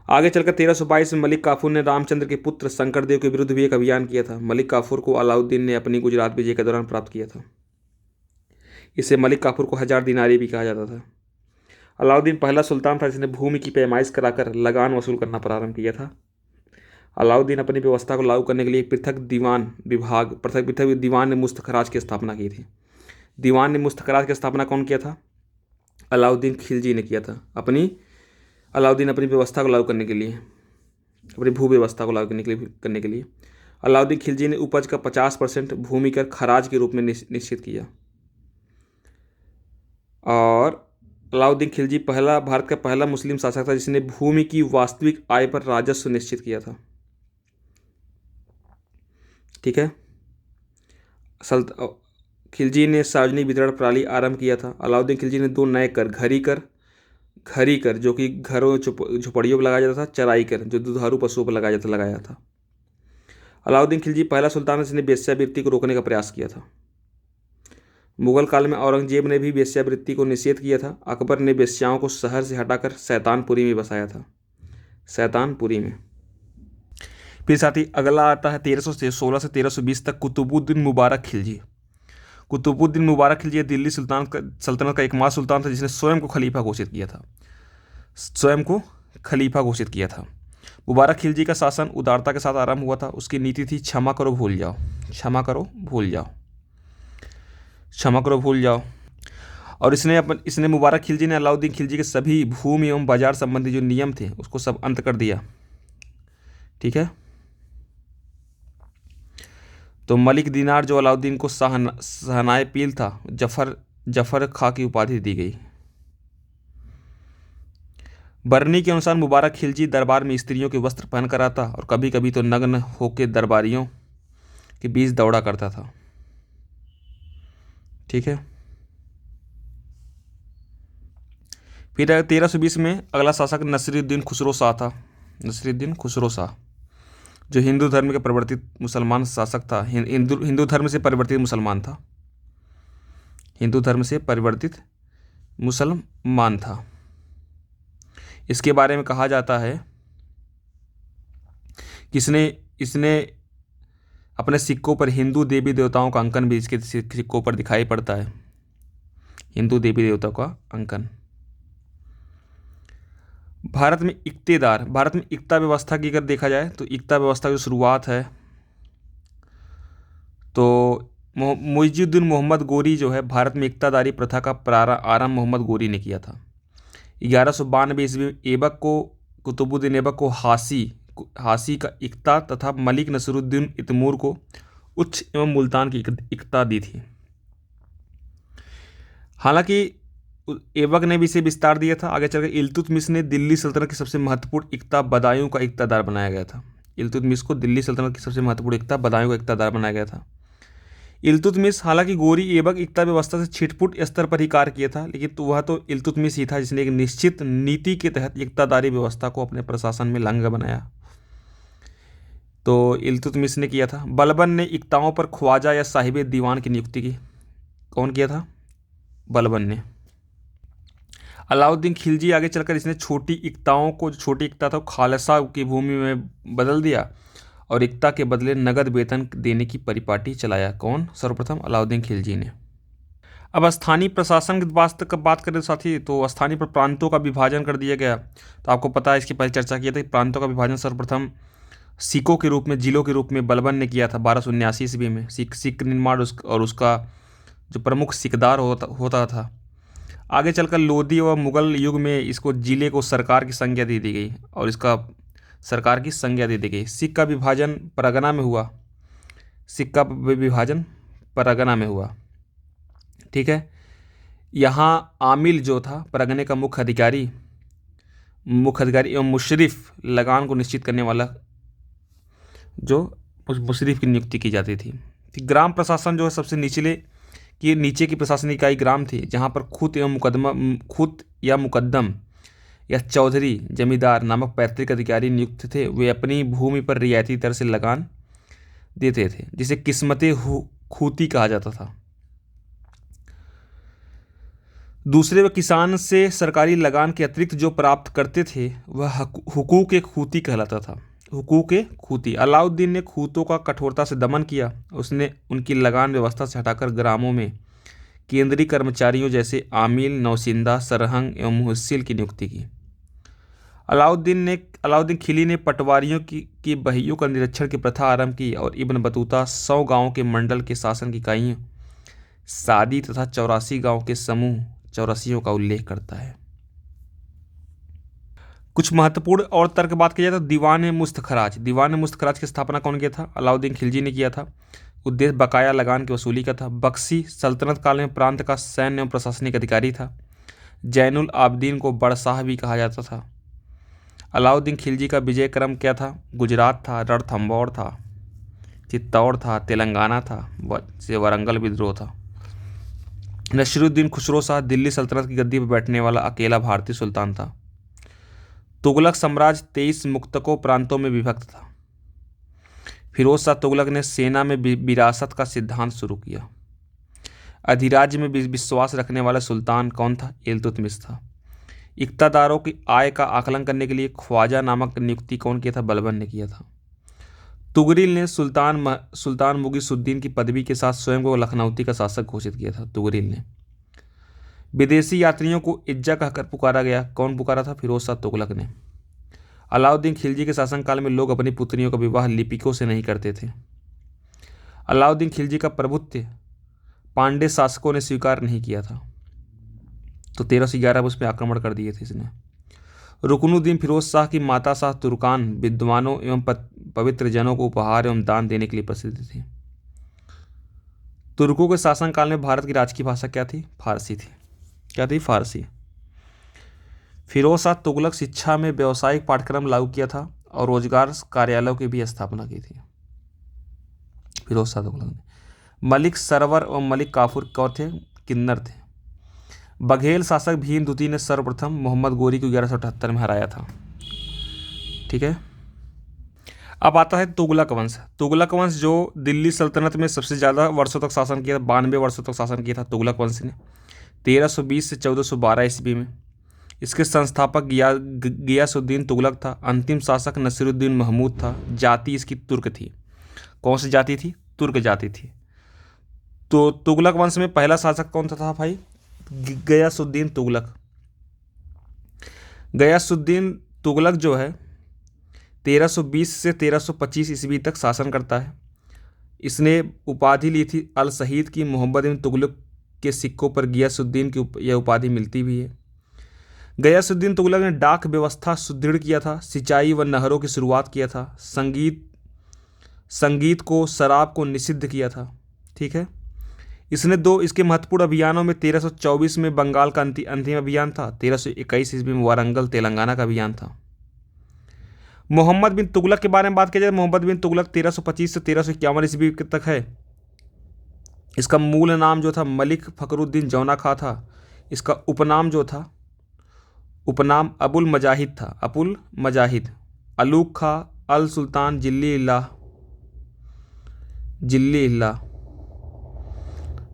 S1: आगे चलकर 1322 में मलिक काफूर ने रामचंद्र के पुत्र शंकर देव के विरुद्ध भी एक अभियान किया था। मलिक काफूर को अलाउद्दीन ने अपनी गुजरात विजय के दौरान प्राप्त किया था। इसे मलिक काफूर को 1000 दिनारी भी कहा जाता था। अलाउद्दीन पहला सुल्तान था जिसने भूमि की पैमाइश कराकर लगान वसूल करना प्रारंभ किया था। अलाउद्दीन अपनी व्यवस्था को लागू करने के लिए एक पृथक दीवान मुस्तखराज की स्थापना की थी। दीवान मुस्तखराज की स्थापना कौन किया था? अलाउद्दीन खिलजी ने किया था। अलाउद्दीन अपनी व्यवस्था को लागू करने के लिए, अपनी भू व्यवस्था को लागू करने के लिए अलाउद्दीन खिलजी ने उपज का 50% भूमि कर खराज के रूप में निश्चित किया। और अलाउद्दीन खिलजी भारत का पहला मुस्लिम शासक था जिसने भूमि की वास्तविक आय पर राजस्व निश्चित किया था। ठीक है। खिलजी ने सार्वजनिक वितरण प्रणाली आरंभ किया था। अलाउद्दीन खिलजी ने 2 नए कर, घरी कर जो कि घरों झुपड़ियों पर लगाया जाता था, चराई कर जो दुधारू पशुओं पर लगाया था। अलाउद्दीन खिलजी पहला सुल्तान है जिसने वेश्यावृत्ति को रोकने का प्रयास किया था। मुगल काल में औरंगजेब ने भी वेश्यावृत्ति को निषेध किया था। अकबर ने वेश्याओं को शहर से हटाकर शैतानपुरी में बसाया था, शैतानपुरी में। फिर साथ ही अगला आता है 1316 से 1320 तक कुतुबुद्दीन मुबारक खिलजी। कुतुबुद्दीन मुबारक खिलजी दिल्ली सल्तनत का एकमात्र सुल्तान था जिसने स्वयं को खलीफा घोषित किया था। मुबारक खिलजी का शासन उदारता के साथ आरंभ हुआ था। उसकी नीति थी क्षमा करो भूल जाओ, क्षमा करो भूल जाओ, क्षमा करो भूल जाओ। और इसने मुबारक खिलजी ने अलाउद्दीन खिलजी के सभी भूमि एवं बाजार संबंधी जो नियम थे उसको सब अंत कर दिया। ठीक है। तो मलिक दिनार जो अलाउद्दीन को सहनाए पील था, जफर खा की उपाधि दी गई। बरनी के अनुसार मुबारक खिलजी दरबार में स्त्रियों के वस्त्र पहनकर आता और कभी कभी तो नग्न होकर दरबारियों के बीच दौड़ा करता था। ठीक है। फिर 1320 में अगला शासक नसीरुद्दीन खुसरो शाह था। नसीरुद्दीन खुसरो शाह जो हिंदू धर्म के परिवर्तित मुसलमान शासक था। हिंदू धर्म से परिवर्तित मुसलमान था। हिंदू धर्म से परिवर्तित मुसलमान था। इसके बारे में कहा जाता है कि इसने अपने सिक्कों पर हिंदू देवी देवताओं का अंकन भी इसके सिक्कों पर दिखाई पड़ता है। हिंदू देवी देवताओं का अंकन। भारत में इक्ता व्यवस्था की अगर देखा जाए तो इक्ता व्यवस्था की शुरुआत है तो मुइजुद्दीन मोहम्मद गोरी जो है भारत में इक्तादारी प्रथा का आरंभ मोहम्मद गोरी ने किया था। 1192 ईस्वी में कुतुबुद्दीन ऐबक को हासी का इक्ता तथा मलिक नसरुद्दीन इतमूर को उच्च एवं मुल्तान की इक्ता दी थी। हालांकि ऐबक ने भी इसे विस्तार दिया था। आगे चलकर इल्तुतमिश ने दिल्ली सल्तनत की सबसे महत्वपूर्ण इक्ता बदायूं का इक्तादार बनाया गया था। इल्तुतमिश को दिल्ली सल्तनत की सबसे महत्वपूर्ण इक्ता बदायूं का इक्तादार बनाया गया था। इल्तुतमिश हालांकि गोरी ऐबक इक्ता व्यवस्था से छिटपुट स्तर पर ही कार्य किया था, लेकिन वह तो इल्तुतमिश ही था जिसने एक निश्चित नीति के तहत इक्तादारी व्यवस्था को अपने प्रशासन में लांघा बनाया। तो इल्तुतमिश ने किया था। बलबन ने इक्ताओं पर ख्वाजा या साहिब दीवान की नियुक्ति की। कौन किया था? बलबन ने। अलाउद्दीन खिलजी आगे चलकर इसने छोटी इक्ता था खालसा की भूमि में बदल दिया और इक्ता के बदले नगद वेतन देने की परिपाटी चलाया। कौन? सर्वप्रथम अलाउद्दीन खिलजी ने। अब स्थानीय प्रशासन की बात करें साथी, तो स्थानीय पर प्रांतों का विभाजन कर दिया गया। तो आपको पता है, इसकी पहले चर्चा किया था कि प्रांतों का विभाजन सर्वप्रथम सिकों के रूप में, जिलों के रूप में बलबन ने किया था 1279 ईस्वी में। सिक निर्माण और उसका जो प्रमुख सिकदार होता था। आगे चलकर लोधी और मुगल युग में इसको जिले को सरकार की संज्ञा दे दी गई और इसका सरकार की संज्ञा दे दी गई। सिख का विभाजन परगना में हुआ। ठीक है। यहाँ आमिल जो था परगने का मुख्य अधिकारी एवं मुशरिफ लगान को निश्चित करने वाला, जो मुशरिफ की नियुक्ति की जाती थी। ग्राम प्रशासन जो है सबसे नीचे की प्रशासनिक इकाई ग्राम थी, जहाँ पर खूत या मुकद्दम या चौधरी जमींदार नामक पैतृक अधिकारी नियुक्त थे। वे अपनी भूमि पर रियायती दर से लगान देते थे, जिसे किस्मते खूती कहा जाता था। दूसरे व किसान से सरकारी लगान के अतिरिक्त जो प्राप्त करते थे वह हुकूक खूती कहलाता था। हुकूक खूती। अलाउद्दीन ने खूतों का कठोरता से दमन किया। उसने उनकी लगान व्यवस्था से हटाकर ग्रामों में केंद्रीय कर्मचारियों जैसे आमिल, नौसिंदा, सरहंग एवं मुहस्सिल की नियुक्ति की। अलाउद्दीन खिलजी ने पटवारियों की बहियों का निरीक्षण की प्रथा आरंभ की और इब्न बतूता 100 गांवों के मंडल के शासन की इकाइयों, सादी तथा 84 गांव के समूह चौरासियों का उल्लेख करता है। कुछ महत्वपूर्ण और तर्क बात की जाए तो दीवान मुस्तखराज की स्थापना कौन किया था? अलाउद्दीन खिलजी ने किया था। उद्देश्य बकाया लगान की वसूली का था। बख्शी सल्तनत काल में प्रांत का सैन्य एवं प्रशासनिक अधिकारी था। जैनुल आबदीन को बड़शाह भी कहा जाता था। अलाउद्दीन खिलजी का विजय क्रम क्या था? गुजरात था, रणथंभौर था, चित्तौड़ था, तेलंगाना था, वरंगल विद्रोह था। नसीरुद्दीन खुसरो शाह दिल्ली सल्तनत की गद्दी पर बैठने वाला अकेला भारतीय सुल्तान था। तुगलक साम्राज्य 23 मुक्तकों प्रांतों में विभक्त था। फिरोज शाह तुगलक ने सेना में विरासत का सिद्धांत शुरू किया। अधिराज्य में विश्वास रखने वाला सुल्तान कौन था? इल्तुतमिश था। इक्तादारों की आय का आकलन करने के लिए ख्वाजा नामक नियुक्ति कौन किया था? बलबन ने किया था। तुगरिल ने सुल्तान मुगीसुद्दीन की पदवी के साथ स्वयं को लखनऊती का शासक घोषित किया था। तुगरिल ने विदेशी यात्रियों को इज्जा कहकर पुकारा गया। कौन पुकारा था? फिरोज शाह तुगलक ने। अलाउद्दीन खिलजी के शासनकाल में लोग अपनी पुत्रियों का विवाह लिपिकों से नहीं करते थे। अलाउद्दीन खिलजी का प्रभुत्व पांडे शासकों ने स्वीकार नहीं किया था, तो 1311 में उस पर आक्रमण कर दिए थे इसने। रुकनुद्दीन फिरोज शाह की माता शाह तुर्कान विद्वानों एवं पवित्र जनों को उपहार एवं दान देने के लिए प्रसिद्ध थी। तुर्कों के शासनकाल में भारत की राजकीय भाषा क्या थी? फारसी थी। क्या थी? फारसी। फिरोज शाह तुगलक शिक्षा में व्यावसायिक पाठ्यक्रम लागू किया था और रोजगार कार्यालयों की भी स्थापना की थी। फिरोज शाह तुगलक ने। मलिक सरवर और मलिक काफूर कौन थे? किन्नर थे। बघेल शासक भीम द्वितीय ने सर्वप्रथम मोहम्मद गोरी को 1178 में हराया था। ठीक है। अब आता है तुगलक वंश। तुगलक वंश जो दिल्ली सल्तनत में सबसे ज़्यादा वर्षों तक शासन किया, 92 वर्षों तक शासन किया था तुगलक वंश ने, 1320 से 1412 ईस्वी में। इसके संस्थापक गियासुद्दीन तुगलक था। अंतिम शासक नसीरुद्दीन महमूद था। जाति इसकी तुर्क थी। कौन सी जाति थी? तुर्क जाति थी। तो तुगलक वंश में पहला शासक कौन था भाई? गयासुद्दीन तुगलक। गयासुद्दीन तुगलक जो है 1320 से 1325 ईस्वी तक शासन करता है। इसने उपाधि ली थी अल सहीद की। मोहम्मद बिन तुगलक के सिक्कों पर गयासुद्दीन की यह उपाधि मिलती भी है। गयासुद्दीन तुगलक ने डाक व्यवस्था सुदृढ़ किया था। सिंचाई व नहरों की शुरुआत किया था। संगीत को, शराब को निषिद्ध किया था। ठीक है। इसने इसके महत्वपूर्ण अभियानों में 1324 में बंगाल का अंतिम अभियान था। 1321 ईस्वी में वारंगल तेलंगाना का अभियान था। मोहम्मद बिन तुगलक के बारे में बात की जाए, मोहम्मद बिन तुगलक 1325 से 1351 ईस्वी तक है। इसका मूल नाम जो था मलिक फखरुद्दीन जौना खां था। इसका उपनाम जो था, उपनाम अबुल मजाहिद था। अबुल मजाहिद, अलूक खां, अल सुल्तान, जिल्ली इल्ला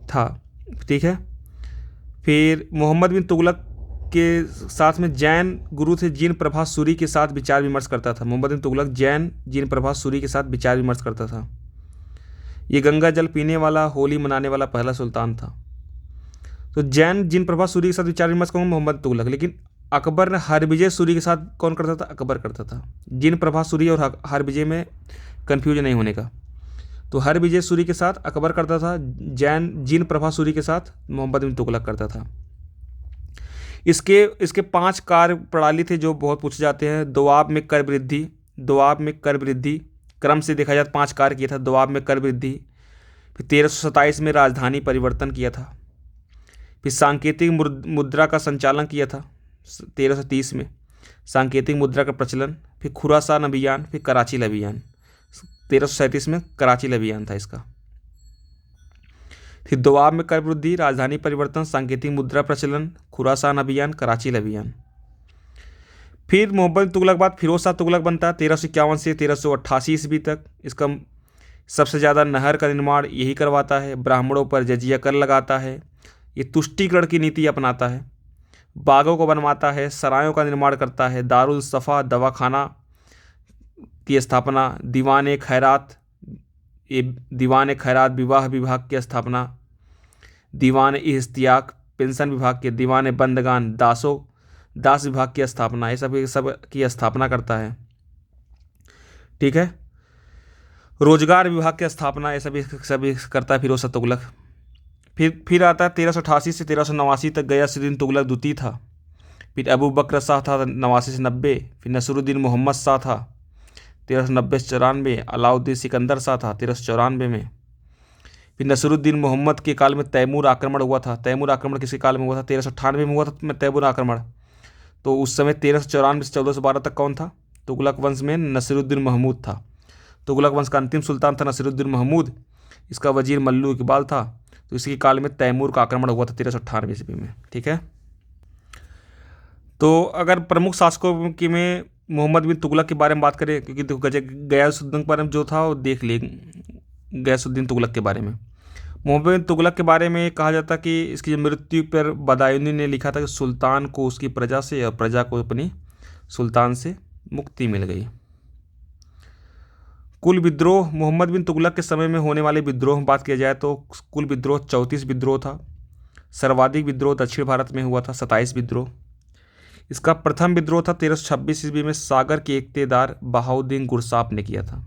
S1: था। ठीक है। फिर मोहम्मद बिन तुगलक के साथ में जैन गुरु थे जिन प्रभा सूरी के साथ विचार विमर्श करता था। मोहम्मद बिन तुगलक जैन जिन प्रभा सूरी के साथ विचार विमर्श करता था। ये गंगा जल पीने वाला, होली मनाने वाला पहला सुल्तान था। तो जैन जिन प्रभा सूरी के साथ विचार विमर्श करूँगा मोहम्मद तुगलक। लेकिन अकबर ने हरविजय सूरी के साथ कौन करता था? अकबर करता था। जिन प्रभा सूरी और हरविजय में कन्फ्यूज नहीं होने का। तो हरविजय सूरी के साथ अकबर करता था। जिन प्रभा सूरी के साथ मोहम्मद बिन तुगलक करता था। इसके 5 कार्य प्रणाली थे जो बहुत पूछे जाते हैं। दोआब में कर वृद्धि क्रम से देखा जाए 5 कार्य किया था। दोआब में कर वृद्धि। फिर 1327 में राजधानी परिवर्तन किया था। फिर सांकेतिक मुद्रा का संचालन किया था 1330 में, सांकेतिक मुद्रा का प्रचलन। फिर खुरासान अभियान, फिर कराची अभियान। 1337 में कराची अभियान था इसका। फिर दोआब में कर वृद्धि, राजधानी परिवर्तन, सांकेतिक मुद्रा प्रचलन, खुरासान अभियान, कराची अभियान। फिर मोहम्मद बिन तुगलक बाद फिरोज शाह तुगलक बनता है 1351 से 1388 ईस्वी तक। इसका सबसे ज़्यादा नहर का निर्माण यही करवाता है। ब्राह्मणों पर जजिया कर लगाता है। ये तुष्टीकरण की नीति अपनाता है। बागों को बनवाता है। सरायों का निर्माण करता है। दारुल सफ़ा दवाखाना की स्थापना। दीवान खैरात विवाह विभाग की स्थापना। दीवान इश्तियाक, पेंशन विभाग के, दीवान बंदगान, दास विभाग की स्थापना, ये सब की स्थापना करता है। ठीक है। रोजगार विभाग की स्थापना ये सभी करता है फिरोज शाह तुगलक। फिर आता है 1388 से 1389 तक गयासुद्दीन तुगलक द्वितीय था। फिर अबू बकर शाह था 89 से 90। फिर नसरुद्दीन मोहम्मद शाह था 1390 से 94। अलाउद्दीन सिकंदर शाह था 1394 में। फिर नसरुद्दीन मोहम्मद के काल में तैमूर आक्रमण हुआ था। तैमूर आक्रमण किसके काल में हुआ था? 1398 में हुआ था तैमूर आक्रमण। तो उस समय 1394 से 1412 तक कौन था? तुगलक वंश में नसीरुद्दीन महमूद था। तुगलक वंश का अंतिम सुल्तान था नसीरुद्दीन महमूद। इसका वजीर मल्लू इकबाल था। तो इसी काल में तैमूर का आक्रमण हुआ था 1398 ईस्वी में। ठीक है। तो अगर प्रमुख शासकों की में मोहम्मद बिन तुगलक के बारे में बात करें, क्योंकि गयासुद्दीन के बारे में जो था वो देख लिए, गयासुद्दीन तुगलक के बारे में। मोहम्मद बिन तुगलक के बारे में कहा जाता कि इसकी मृत्यु पर बदायूनी ने लिखा था कि सुल्तान को उसकी प्रजा से और प्रजा को अपनी सुल्तान से मुक्ति मिल गई। कुल विद्रोह, मोहम्मद बिन तुगलक के समय में होने वाले विद्रोह में बात किया जाए तो कुल विद्रोह 34 विद्रोह था। सर्वाधिक विद्रोह दक्षिण भारत में हुआ था 27 विद्रोह। इसका प्रथम विद्रोह था 1326 ईस्वी में सागर के इख्तियार बहाउद्दीन गुरसाप ने किया था।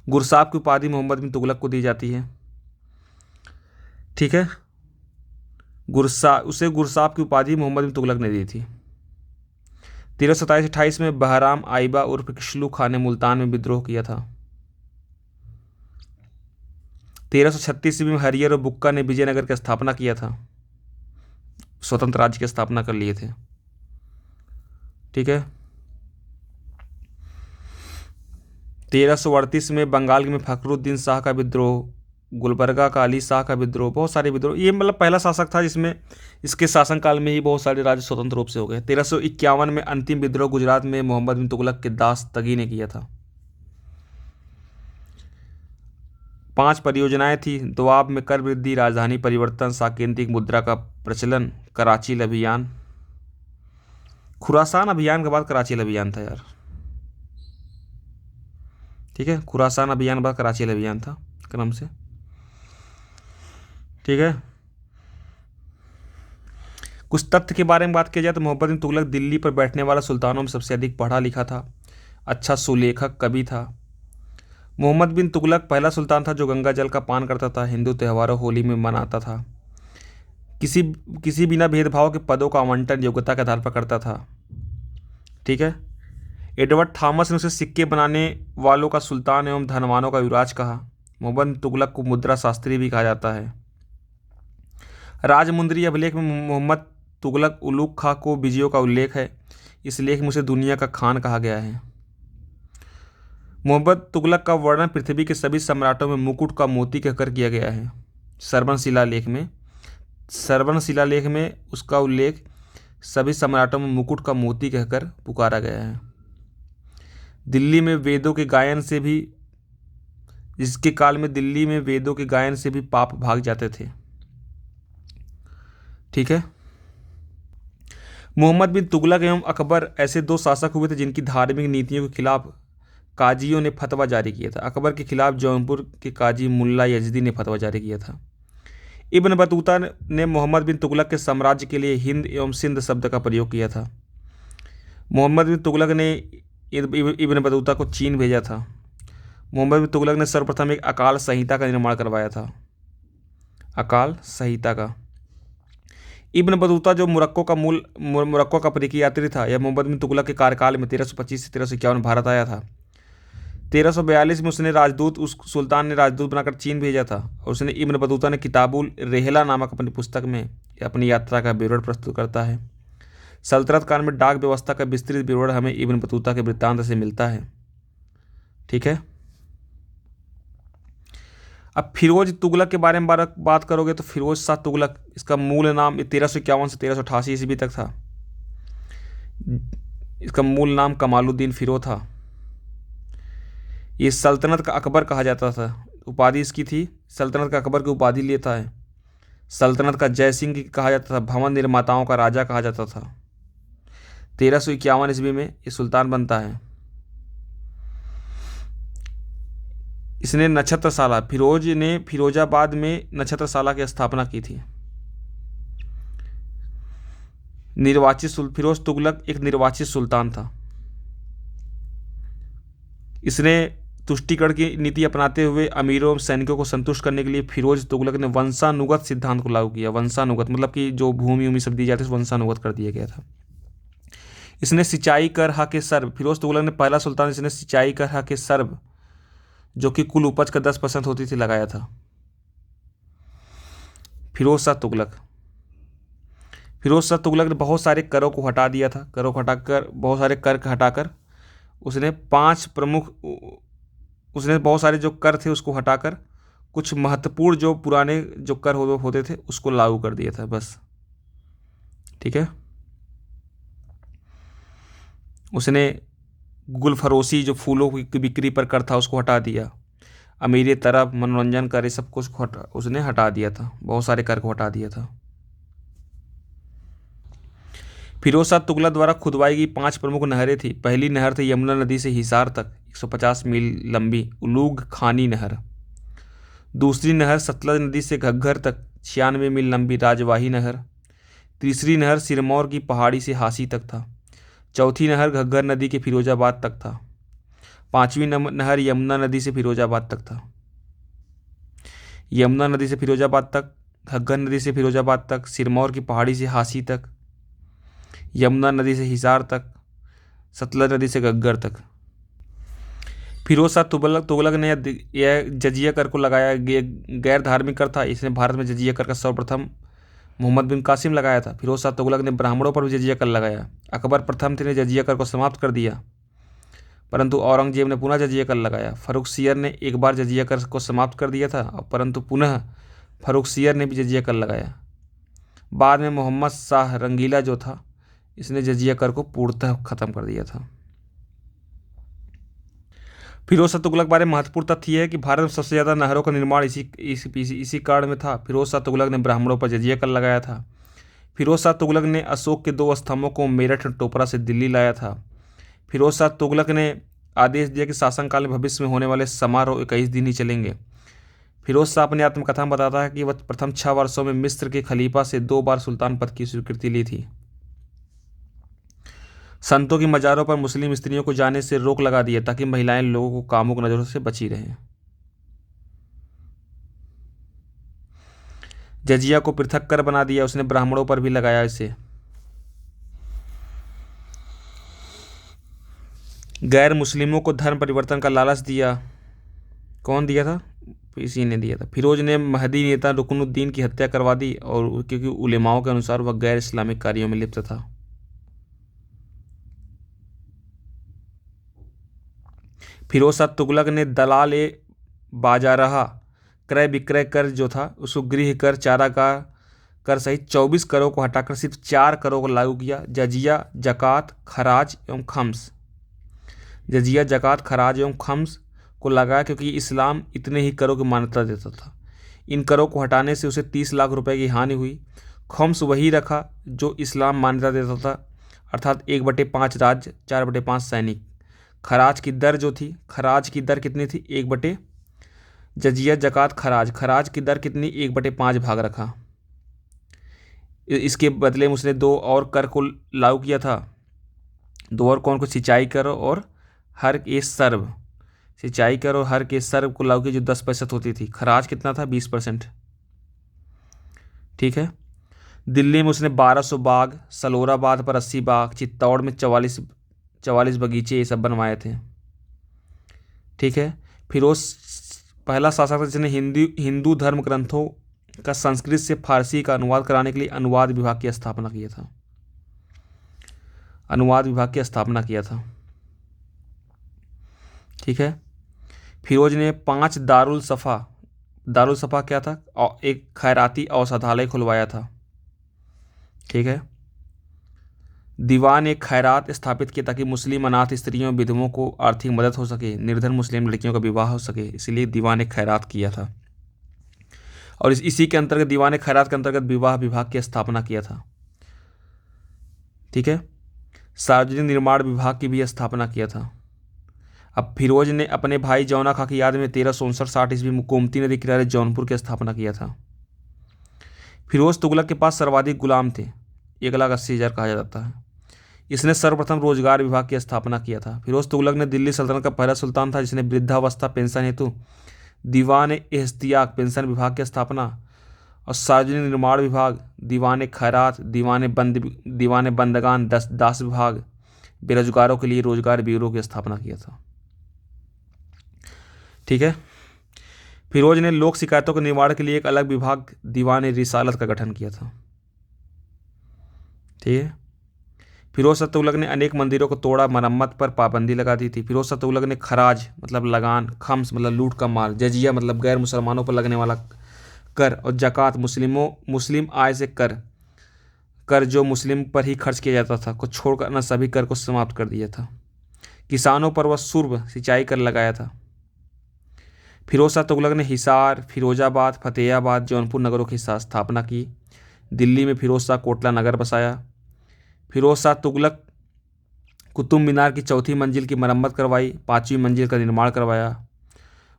S1: गुरसाप की उपाधि मोहम्मद बिन तुगलक को दी जाती है। ठीक है। गुरसाप की उपाधि मोहम्मद बिन तुगलक ने दी थी। 1327-28 में बहराम आइबा उर्फ किशलू खान ने मुल्तान में विद्रोह किया था। 1336 में हरियर और बुक्का ने विजयनगर की स्थापना किया था, स्वतंत्र राज्य की स्थापना कर लिए थे। ठीक है। 1338 में बंगाल में फखरुद्दीन शाह का विद्रोह, गुलबर्गा का अली शाह का विद्रोह, बहुत सारे विद्रोह। ये मतलब पहला शासक था जिसमें इसके शासनकाल में ही बहुत सारे राज्य स्वतंत्र रूप से हो गए। 1351 में अंतिम विद्रोह गुजरात में मोहम्मद बिन तुगलक के दास तगी ने किया था। 5 परियोजनाएं थी। दोआब में कर वृद्धि, राजधानी परिवर्तन, साकेंद्रिक मुद्रा का प्रचलन, कराची अभियान। खुरासान अभियान के बाद कराची अभियान था यार। ठीक है। खुरासान अभियान के बाद कराची अभियान था क्रम से। ठीक है। कुछ तथ्य के बारे में बात की जाए तो मोहम्मद बिन तुगलक दिल्ली पर बैठने वाला सुल्तानों में सबसे अधिक पढ़ा लिखा था, अच्छा सुलेखक कवि था। मोहम्मद बिन तुगलक पहला सुल्तान था जो गंगा जल का पान करता था, हिंदू त्योहारों होली में मनाता था, किसी बिना भेदभाव के पदों का आवंटन योग्यता के आधार पर करता था। ठीक है। एडवर्ड थॉमस ने उसे सिक्के बनाने वालों का सुल्तान एवं धनवानों का युवराज कहा। मोहम्मद बिन तुगलक को मुद्रा शास्त्री भी कहा जाता है। राजमुंदरी अभिलेख में मोहम्मद तुगलक उलूग खां को विजयों का उल्लेख है। इस लेख में उसे दुनिया का खान कहा गया है। मोहम्मद तुगलक का वर्णन पृथ्वी के सभी सम्राटों में मुकुट का मोती कहकर किया गया है। सरवन शिलालेख में उसका उल्लेख सभी सम्राटों में मुकुट का मोती कहकर पुकारा गया है। दिल्ली में वेदों के गायन से भी, जिसके काल में दिल्ली में वेदों के गायन से भी पाप भाग जाते थे। ठीक है। मोहम्मद बिन तुगलक एवं अकबर ऐसे 2 शासक हुए थे जिनकी धार्मिक नीतियों के खिलाफ काजियों ने फतवा जारी किया था। अकबर के खिलाफ जौनपुर के काजी मुल्ला यजदी ने फतवा जारी किया था। इब्न बतूता ने मोहम्मद बिन तुगलक के साम्राज्य के लिए हिंद एवं सिंध शब्द का प्रयोग किया था। मोहम्मद बिन तुगलक ने इब्न बतूता को चीन भेजा था। मोहम्मद बिन तुगलक ने सर्वप्रथम एक अकाल संहिता का निर्माण करवाया था। अकाल संहिता का इब्न बतूता जो मोरक्को का अफ्रीकी यात्री था, यह मोहम्मद बिन तुगलक के कार्यकाल में 1325 से 1351 भारत आया था। 1342 में उस सुल्तान ने राजदूत बनाकर चीन भेजा था और उसने इब्न बतूता ने किताबुल रेहला नामक अपनी पुस्तक में अपनी यात्रा का विवरण प्रस्तुत करता है। सल्तनत काल में डाक व्यवस्था का विस्तृत विवरण हमें इब्न बतूता के वृत्तांत से मिलता है। ठीक है। अब फिरोज तुगलक के बारे में बात करोगे तो फिरोज शाह तुगलक, इसका मूल नाम 1351 से 1388 ईस्वी तक था। इसका मूल नाम कमालुद्दीन फिरोज था। ये सल्तनत का अकबर कहा जाता था, उपाधि इसकी थी। सल्तनत का अकबर की उपाधि लेता है। सल्तनत का जय सिंह कहा जाता था। भवन निर्माताओं का राजा कहा जाता था। 1351 ईस्वी में ये सुल्तान बनता है। इसने नक्षत्रशाला, फिरोज ने फिरोजाबाद में नक्षत्रशाला की स्थापना की थी। फिरोज तुगलक एक निर्वाचित सुल्तान था। इसने तुष्टीकरण की नीति अपनाते हुए अमीरों और सैनिकों को संतुष्ट करने के लिए फिरोज तुगलक ने वंशानुगत सिद्धांत को लागू किया। वंशानुगत मतलब कि जो भूमि उमी सब दी जाती है वंशानुगत कर दिया गया था। इसने सिंचाई कर हक सर्व, फिरोज तुगलक ने पहला सुल्तान जिसने सिंचाई कर हक सर्व जो कि कुल उपज का 10% होती थी लगाया था। फिरोज शाह तुगलक ने बहुत सारे करों को हटा दिया था। करों को हटाकर, बहुत सारे कर हटाकर उसने उसने बहुत सारे जो कर थे उसको हटाकर कुछ महत्वपूर्ण जो पुराने जो कर होते थे उसको लागू कर दिया था बस। ठीक है। उसने गुलफरोशी जो फूलों की बिक्री पर कर था उसको हटा दिया। अमीरी तरफ मनोरंजन कर सब कुछ उसने हटा दिया था। बहुत सारे कर को हटा दिया था। फिरोज शाह तुगलक द्वारा खुदवाई गई 5 प्रमुख नहरें थी। पहली नहर थी यमुना नदी से हिसार तक 150 मील लंबी उलूग खानी नहर। दूसरी नहर सतलज नदी से घग्गर तक 96 मील लंबी राजवाही नहर। तीसरी नहर सिरमौर की पहाड़ी से हासी तक था। चौथी नहर घग्गर नदी के फिरोजाबाद तक था। पांचवी नहर यमुना नदी से फिरोजाबाद तक था। यमुना नदी से फिरोजाबाद तक, घग्गर नदी से फिरोजाबाद तक, सिरमौर की पहाड़ी से हासी तक, यमुना नदी से हिसार तक, सतलज नदी से घग्गर तक। फिरोज शाह तुगलक ने यह जजिया कर को लगाया। गैर धार्मिक कर था। इसने भारत में जजिया कर का सर्वप्रथम मोहम्मद बिन कासिम लगाया था। फिरोज शाह तुगलक ने ब्राह्मणों पर भी जजिया कर लगाया। अकबर प्रथम थे ने जजिया कर को समाप्त कर दिया, परंतु औरंगजेब ने पुनः जजिया कर लगाया। फर्रुखसियर ने एक बार जजिया कर को समाप्त कर दिया था, परंतु पुनः फर्रुखसियर ने भी जजिया कर लगाया। बाद में मोहम्मद शाह रंगीला जो था इसने जजिया कर को पूर्णतः खत्म कर दिया था। फिरोज शाह तुगलक बारे में महत्वपूर्ण तथ्य यह है कि भारत में सबसे ज़्यादा नहरों का निर्माण इसी कारण में था। फिरोज शाह तुगलक ने ब्राह्मणों पर जजिया कर लगाया था। फिरोज शाह तुगलक ने अशोक के 2 स्तंभों को मेरठ टोपरा से दिल्ली लाया था। फिरोज शाह तुगलक ने आदेश दिया कि शासनकाल में भविष्य में होने वाले समारोह 21 दिन ही चलेंगे। फिरोज शाह अपनी आत्मकथा में बताता है कि वह प्रथम 6 वर्षों में मिस्र के खलीफा से 2 बार सुल्तान पद की स्वीकृति ली थी। संतों की मज़ारों पर मुस्लिम स्त्रियों को जाने से रोक लगा दिया ताकि महिलाएं लोगों को कामुक नजरों से बची रहें। जजिया को पृथक कर बना दिया। उसने ब्राह्मणों पर भी लगाया इसे। गैर मुस्लिमों को धर्म परिवर्तन का लालच दिया। कौन दिया था? इसी ने दिया था। फिरोज ने महदी नेता रुकनुद्दीन की हत्या करवा दी और क्योंकि उलेमाओं के अनुसार वह गैर इस्लामिक कार्यों में लिप्त था। फिरोज शाह तुगलक ने दलाल ए बाजारहा क्रय विक्रय कर जो था उसको गृह कर, चारागाह कर सहित 24 करों को हटाकर सिर्फ 4 करों को लागू किया। जजिया, जकात, खराज एवं खम्स। जजिया, जकात, खराज एवं खम्स को लगाया क्योंकि इस्लाम इतने ही करों की मान्यता देता था। इन करों को हटाने से उसे 30 लाख रुपए की हानि हुई। खम्स वही रखा जो इस्लाम मान्यता देता था, अर्थात 1/5 राज्य, 4/5 सैनिक। खराज की दर जो थी, खराज की दर कितनी थी? 1/, जजिया, जकात, खराज की दर कितनी? 1/5 भाग रखा। इसके बदले में उसने 2 और कर को लागू किया था। 2 और कौन को? सिंचाई कर और हर के सर्व। सिंचाई कर और हर के सर्व को लागू किया जो 10% होती थी। खराज कितना था? 20%। ठीक है। दिल्ली में उसने 1200 बाग, सलोराबाद पर 80 बाग, चित्तौड़ में 44 बगीचे ये सब बनवाए थे। ठीक है। फिरोज पहला शासक था जिसने हिंदू धर्म ग्रंथों का संस्कृत से फारसी का अनुवाद कराने के लिए अनुवाद विभाग की स्थापना किया था। अनुवाद विभाग की स्थापना किया था। ठीक है। फिरोज ने 5 दारुल सफ़ा क्या था? एक खैराती औषधालय खुलवाया था। ठीक है। दीवान एक खैरात स्थापित किया ताकि मुस्लिम अनाथ स्त्रियों विधवों को आर्थिक मदद हो सके, निर्धन मुस्लिम लड़कियों का विवाह हो सके, इसलिए दीवान एक खैरात किया था। और इसी के अंतर्गत दीवान एक खैरात के अंतर्गत विवाह विभाग की स्थापना किया था। ठीक है। सार्वजनिक निर्माण विभाग की भी स्थापना किया था। अब फिरोज ने अपने भाई जौना खां की याद में 1359-60 ईस्वी में गोमती नदी किनारे जौनपुर की स्थापना किया था। फिरोज तुगलक के पास सर्वाधिक गुलाम थे, 1,80,000 कहा जाता है। इसने सर्वप्रथम रोजगार विभाग की स्थापना किया था। फिरोज तुगलक ने दिल्ली सल्तनत का पहला सुल्तान था जिसने वृद्धावस्था पेंशन हेतु दीवान एहतियात पेंशन विभाग की स्थापना और सार्वजनिक निर्माण विभाग, दीवान खैरात, दीवान बंदगान, दास विभाग, बेरोजगारों के लिए रोजगार ब्यूरो की स्थापना किया था। ठीक है। फिरोज ने लोक शिकायतों के निवारण के लिए एक अलग विभाग दीवान रिसालत का गठन किया था। ठीक है। फिरोज शाह तुगलक ने अनेक मंदिरों को तोड़ा, मरम्मत पर पाबंदी लगा दी थी। फिरोज शाह तुगलक ने खराज मतलब लगान, खम्स मतलब लूट का माल, जजिया मतलब गैर मुसलमानों पर लगने वाला कर और जक़ात मुस्लिम आय से कर जो मुस्लिम पर ही खर्च किया जाता था को छोड़कर अन्य सभी कर को समाप्त कर दिया था। किसानों पर वह सुर्ब सिंचाई कर लगाया था। फिरोज शाह तुगलक ने हिसार, फिरोजाबाद, फतेहाबाद, जौनपुर नगरों की स्थापना की। दिल्ली में फिरोज शाह कोटला नगर बसाया। फिरोज शाह तुगलक कुतुब मीनार की चौथी मंजिल की मरम्मत करवाई, 5वीं मंजिल का निर्माण करवाया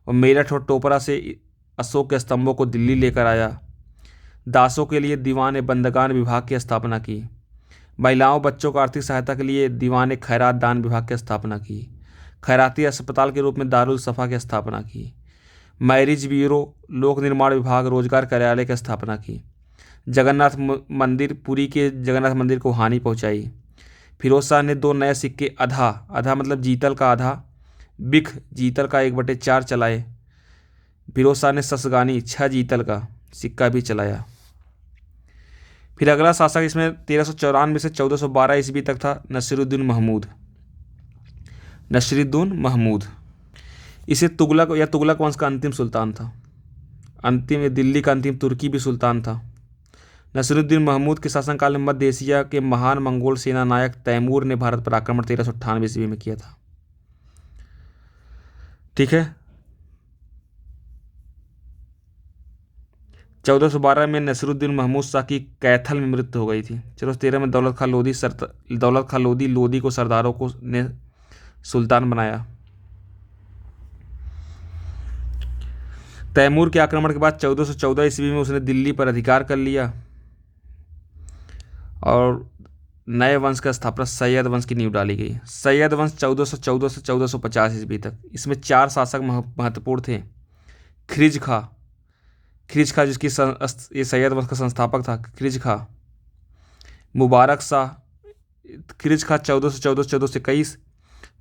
S1: और मेरठ और टोपरा से अशोक के स्तंभों को दिल्ली लेकर आया। दासों के लिए दीवान बंदगान विभाग की स्थापना की। महिलाओं बच्चों को आर्थिक सहायता के लिए दीवान खैरात दान विभाग की स्थापना की। खैराती अस्पताल के रूप में दारुल सफ़ा की स्थापना की। मैरिज ब्यूरो, लोक निर्माण विभाग, रोजगार कार्यालय की स्थापना की। जगन्नाथ मंदिर, पुरी के जगन्नाथ मंदिर को हानि पहुंचाई। फिरोज शाह ने 2 नए सिक्के आधा मतलब जीतल का आधा, बिख जीतल का 1/4 चलाए। फिरोज शाह ने ससगानी 6 जीतल का सिक्का भी चलाया। फिर अगला शासक इसमें 1394 से 1412 ईस्वी तक था नसीरुद्दीन महमूद। इसे तुगलक वंश का अंतिम सुल्तान था। दिल्ली का अंतिम तुर्की भी सुल्तान था। नसीरुद्दीन महमूद के शासनकाल में मध्य एशिया के महान मंगोल सेना नायक तैमूर ने भारत पर आक्रमण 1398 ईस्वी में किया था। ठीक है। 1412 में नसीरुद्दीन महमूद शाह की कैथल में मृत्यु हो गई थी। 1413 में दौलत खां लोदी को सरदारों को ने सुल्तान बनाया। तैमूर के आक्रमण के बाद 1414 ईस्वी में उसने दिल्ली पर अधिकार कर लिया और नए वंश का स्थापना सैयद वंश की नींव डाली गई। सैयद वंश 1414 से 1450 ईस्वी तक। इसमें 4 शासक महत्वपूर्ण थे। खिरिज खां जिसकी ये सैयद वंश का संस्थापक था। खिरिज खां, मुबारक शाह। खिरिज खां 1414 से 1421,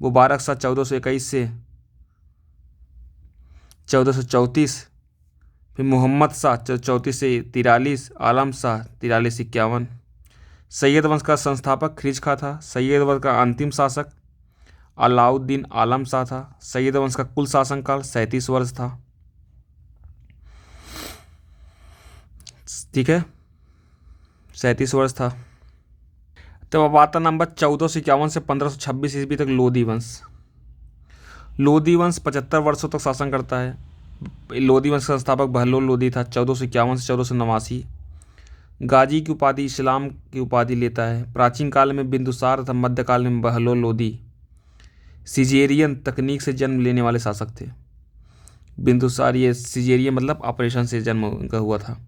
S1: मुबारक शाह 1421 से 1434, फिर मोहम्मद शाह 34 से 43, आलम शाह 43 से 51। सैयद वंश का संस्थापक खिरिज खां था। सैयद वंश का अंतिम शासक अलाउद्दीन आलम शाह था। सैयद वंश का कुल शासनकाल 37 वर्ष था। ठीक है, 37 वर्ष था। तब अब आता नंबर 1451 से 1526 ईस्वी तक लोधी वंश 75 वर्षों तक शासन करता है। लोधी वंश का संस्थापक बहलोल लोधी था। 1451 से 1489। गाजी की उपाधि इस्लाम की उपाधि लेता है। प्राचीन काल में बिंदुसार तथा मध्यकाल में बहलोल लोधी सिजेरियन तकनीक से जन्म लेने वाले शासक थे। बिंदुसार ये सिजेरियन मतलब ऑपरेशन से जन्म उनका हुआ था।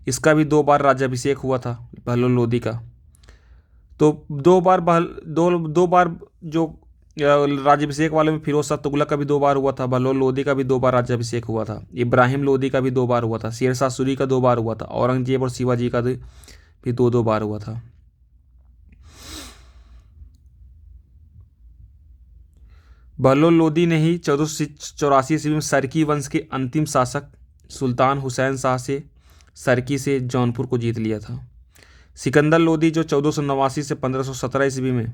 S1: इसका भी 2 बार राज्याभिषेक हुआ था बहलोल लोधी का। तो 2 बार जो राज्याभिषेक वाले में फिरोज शाह तुगलक का भी 2 बार हुआ था। बहलोल लोधी का भी 2 बार राज्याभिषेक हुआ था। इब्राहिम लोधी का भी 2 बार हुआ था। शेरशाह सूरी का 2 बार हुआ था। औरंगजेब और शिवाजी का भी 2 बार हुआ था। बहलोल लोधी ने ही 1484 ईस्वी में सरकी वंश के अंतिम शासक सुल्तान हुसैन शाह से सरकी से जौनपुर को जीत लिया था। सिकंदर लोधी जो 1489 से 1517 ईस्वी में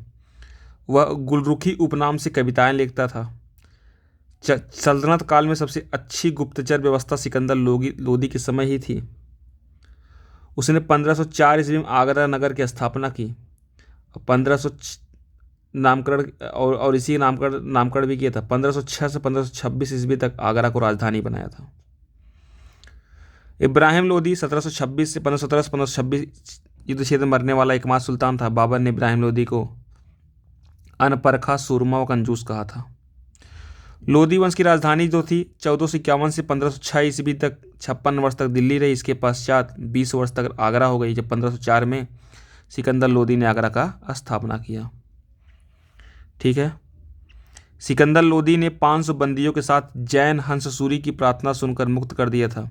S1: वह गुलरुखी उपनाम से कविताएं लिखता था। सल्तनत काल में सबसे अच्छी गुप्तचर व्यवस्था सिकंदर लोधी के समय ही थी। उसने 1504 ईस्वी में आगरा नगर की स्थापना की और 1500 नामकरण और इसी नामकरण भी किया था। 1506 से 1526 ईस्वी तक आगरा को राजधानी बनाया था। इब्राहिम लोधी 1726 से 1517 से 1526 युद्ध क्षेत्र में मरने वाला एकमात्र सुल्तान था। बाबर ने इब्राहिम लोधी को अनपरखा, सूरमा व कंजूस कहा था। लोधी वंश की राजधानी जो थी 1451 से 1506 ईस्वी तक 56 वर्ष तक दिल्ली रही। इसके पश्चात 20 वर्ष तक आगरा हो गई, जब 1504 में सिकंदर लोधी ने आगरा का स्थापना किया। ठीक है। सिकंदर लोधी ने 500 बंदियों के साथ जैन हंससूरी की प्रार्थना सुनकर मुक्त कर दिया था।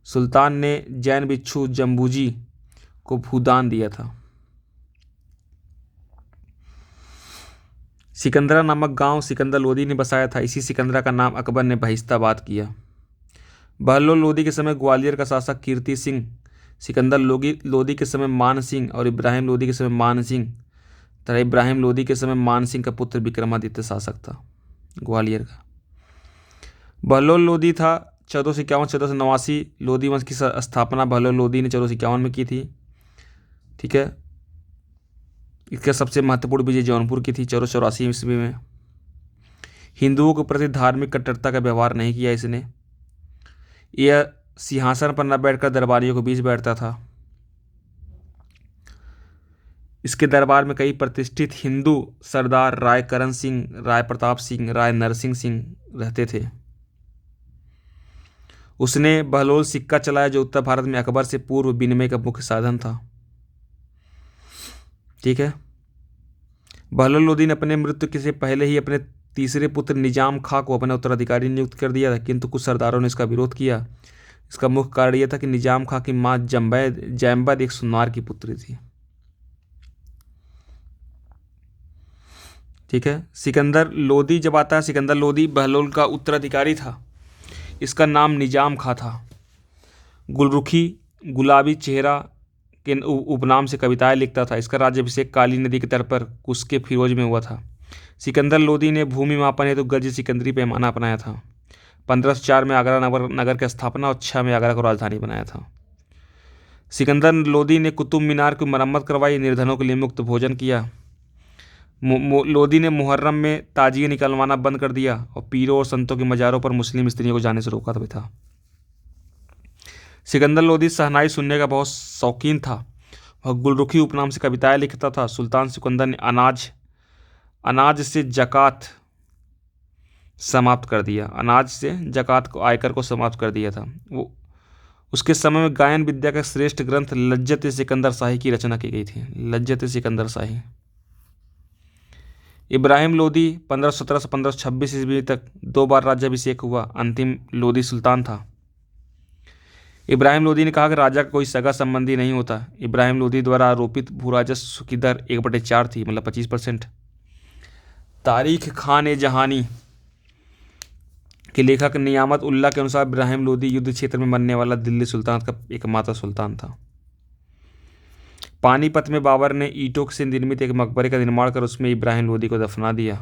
S1: सुल्तान ने जैन भिक्षु जम्बूजी को भूदान दिया था। सिकंदरा नामक गांव सिकंदर लोधी ने बसाया था। इसी सिकंदरा का नाम अकबर ने बहिस्ताबाद किया। बहलोल लोधी के समय ग्वालियर का शासक कीर्ति सिंह, सिकंदर लोधी के समय मान सिंह और इब्राहिम लोधी के समय मान सिंह तथा इब्राहिम लोधी के समय मान सिंह का पुत्र विक्रमादित्य शासक था ग्वालियर का। बहलोल लोधी था 1451-1489। लोधी वंश की स्थापना बहलोल लोधी ने 1451 में की थी। ठीक है। इसका सबसे महत्वपूर्ण विजय जौनपुर की थी 1484 ईस्वी में। हिंदुओं के प्रति धार्मिक कट्टरता का व्यवहार नहीं किया इसने। यह सिंहासन पर न बैठकर दरबारियों के बीच बैठता था। इसके दरबार में कई प्रतिष्ठित हिंदू सरदार राय करण सिंह, राय प्रताप सिंह, राय नरसिंह सिंह रहते थे। उसने बहलोल सिक्का चलाया जो उत्तर भारत में अकबर से पूर्व विनिमय का मुख्य साधन था। ठीक है। बहलोल लोधी ने अपने मृत्यु से पहले ही अपने तीसरे पुत्र निजाम खां को अपना उत्तराधिकारी नियुक्त कर दिया था, किंतु कुछ सरदारों ने इसका विरोध किया। इसका मुख्य कारण यह था कि निजाम खां की मां जैम्बद एक सुनार की पुत्री थी। ठीक है। सिकंदर लोधी जब आता है, सिकंदर लोधी बहलोल का उत्तराधिकारी था। इसका नाम निजाम खां था। गुलरुखी गुलाबी चेहरा के उपनाम से कविताएं लिखता था। इसका राज्याभिषेक काली नदी के तट पर कुस्के फिरोज में हुआ था। सिकंदर लोधी ने भूमि मापन हेतु गज सिकंदरी पैमाना अपनाया था। 1504 में आगरा नगर की स्थापना और 6 में आगरा को राजधानी बनाया था। सिकंदर लोधी ने कुतुब मीनार की मरम्मत करवाई, निर्धनों के लिए मुफ्त भोजन किया। लोधी ने मुहर्रम में ताजिए निकलवाना बंद कर दिया और पीरों और संतों के मज़ारों पर मुस्लिम स्त्रियों को जाने से रोका था। सिकंदर लोधी शहनाई सुनने का बहुत शौकीन था। वह गुलरुखी उपनाम से कविताएं लिखता था। सुल्तान सिकंदर ने अनाज से जकात समाप्त कर दिया। अनाज से जकात को आयकर को समाप्त कर दिया था। वो उसके समय में गायन विद्या का श्रेष्ठ ग्रंथ लज्जत सिकंदर शाही की रचना की गई थी। लज्जत सिकंदर शाही। इब्राहिम लोधी 1517 से 1526 ईस्वी तक 2 बार राज्याभिषेक हुआ। अंतिम लोधी सुल्तान था। इब्राहिम लोधी ने कहा कि राजा का कोई सगा संबंधी नहीं होता। इब्राहिम लोधी द्वारा आरोपित भूराजस्व की दर 1/4 थी, मतलब 25%। तारीख खान जहानी के लेखक नियामत उल्लाह के अनुसार इब्राहिम लोधी युद्ध क्षेत्र में मरने वाला दिल्ली सुल्तानत का एकमात्र सुल्तान था। पानीपत में बाबर ने ईंटों से निर्मित एक मकबरे का निर्माण कर उसमें इब्राहिम लोधी को दफना दिया।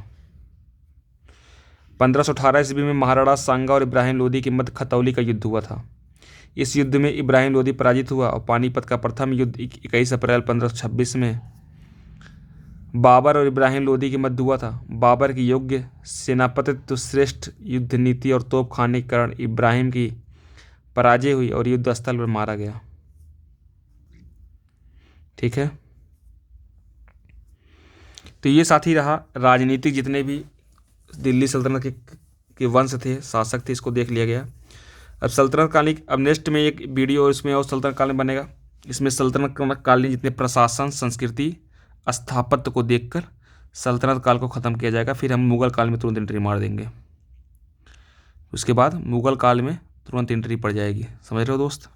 S1: 1518 ईस्वी में महाराणा सांगा और इब्राहिम लोधी के मध्य खतौली का युद्ध हुआ था। इस युद्ध में इब्राहिम लोधी पराजित हुआ और पानीपत का प्रथम युद्ध 21 अप्रैल 1526 में बाबर और इब्राहिम लोधी के मध्य हुआ था। बाबर की योग्य सेनापतित्व, श्रेष्ठ युद्ध नीति और तोप खाने के कारण इब्राहिम की पराजय हुई और युद्ध स्थल पर मारा गया। ठीक है। तो ये साथ ही रहा राजनीतिक जितने भी दिल्ली सल्तनत के वंश थे, शासक थे, इसको देख लिया गया। अब सल्तनत कालीन, अब नेक्स्ट में एक वीडियो इसमें और सल्तनत काल में बनेगा। इसमें सल्तनत कालीन जितने प्रशासन, संस्कृति, स्थापत्य को देखकर सल्तनत काल को ख़त्म किया जाएगा। फिर हम मुगल काल में तुरंत एंट्री मार देंगे। उसके बाद मुगल काल में तुरंत एंट्री पड़ जाएगी। समझ रहे हो दोस्त?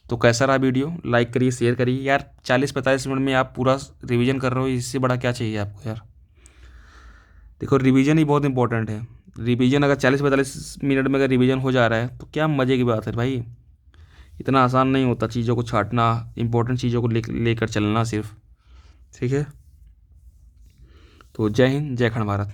S1: तो कैसा रहा वीडियो? लाइक करिए, शेयर करिए। यार 40-45 मिनट में आप पूरा रिवीजन कर रहे हो, इससे बड़ा क्या चाहिए आपको यार? देखो रिवीजन ही बहुत इंपॉर्टेंट है। रिवीजन अगर 40-45 मिनट में अगर रिवीजन हो जा रहा है तो क्या मज़े की बात है भाई। इतना आसान नहीं होता चीज़ों को छांटना, इंपॉर्टेंट चीज़ों को लेकर चलना सिर्फ। ठीक है। तो जय हिंद, जय खंड भारत।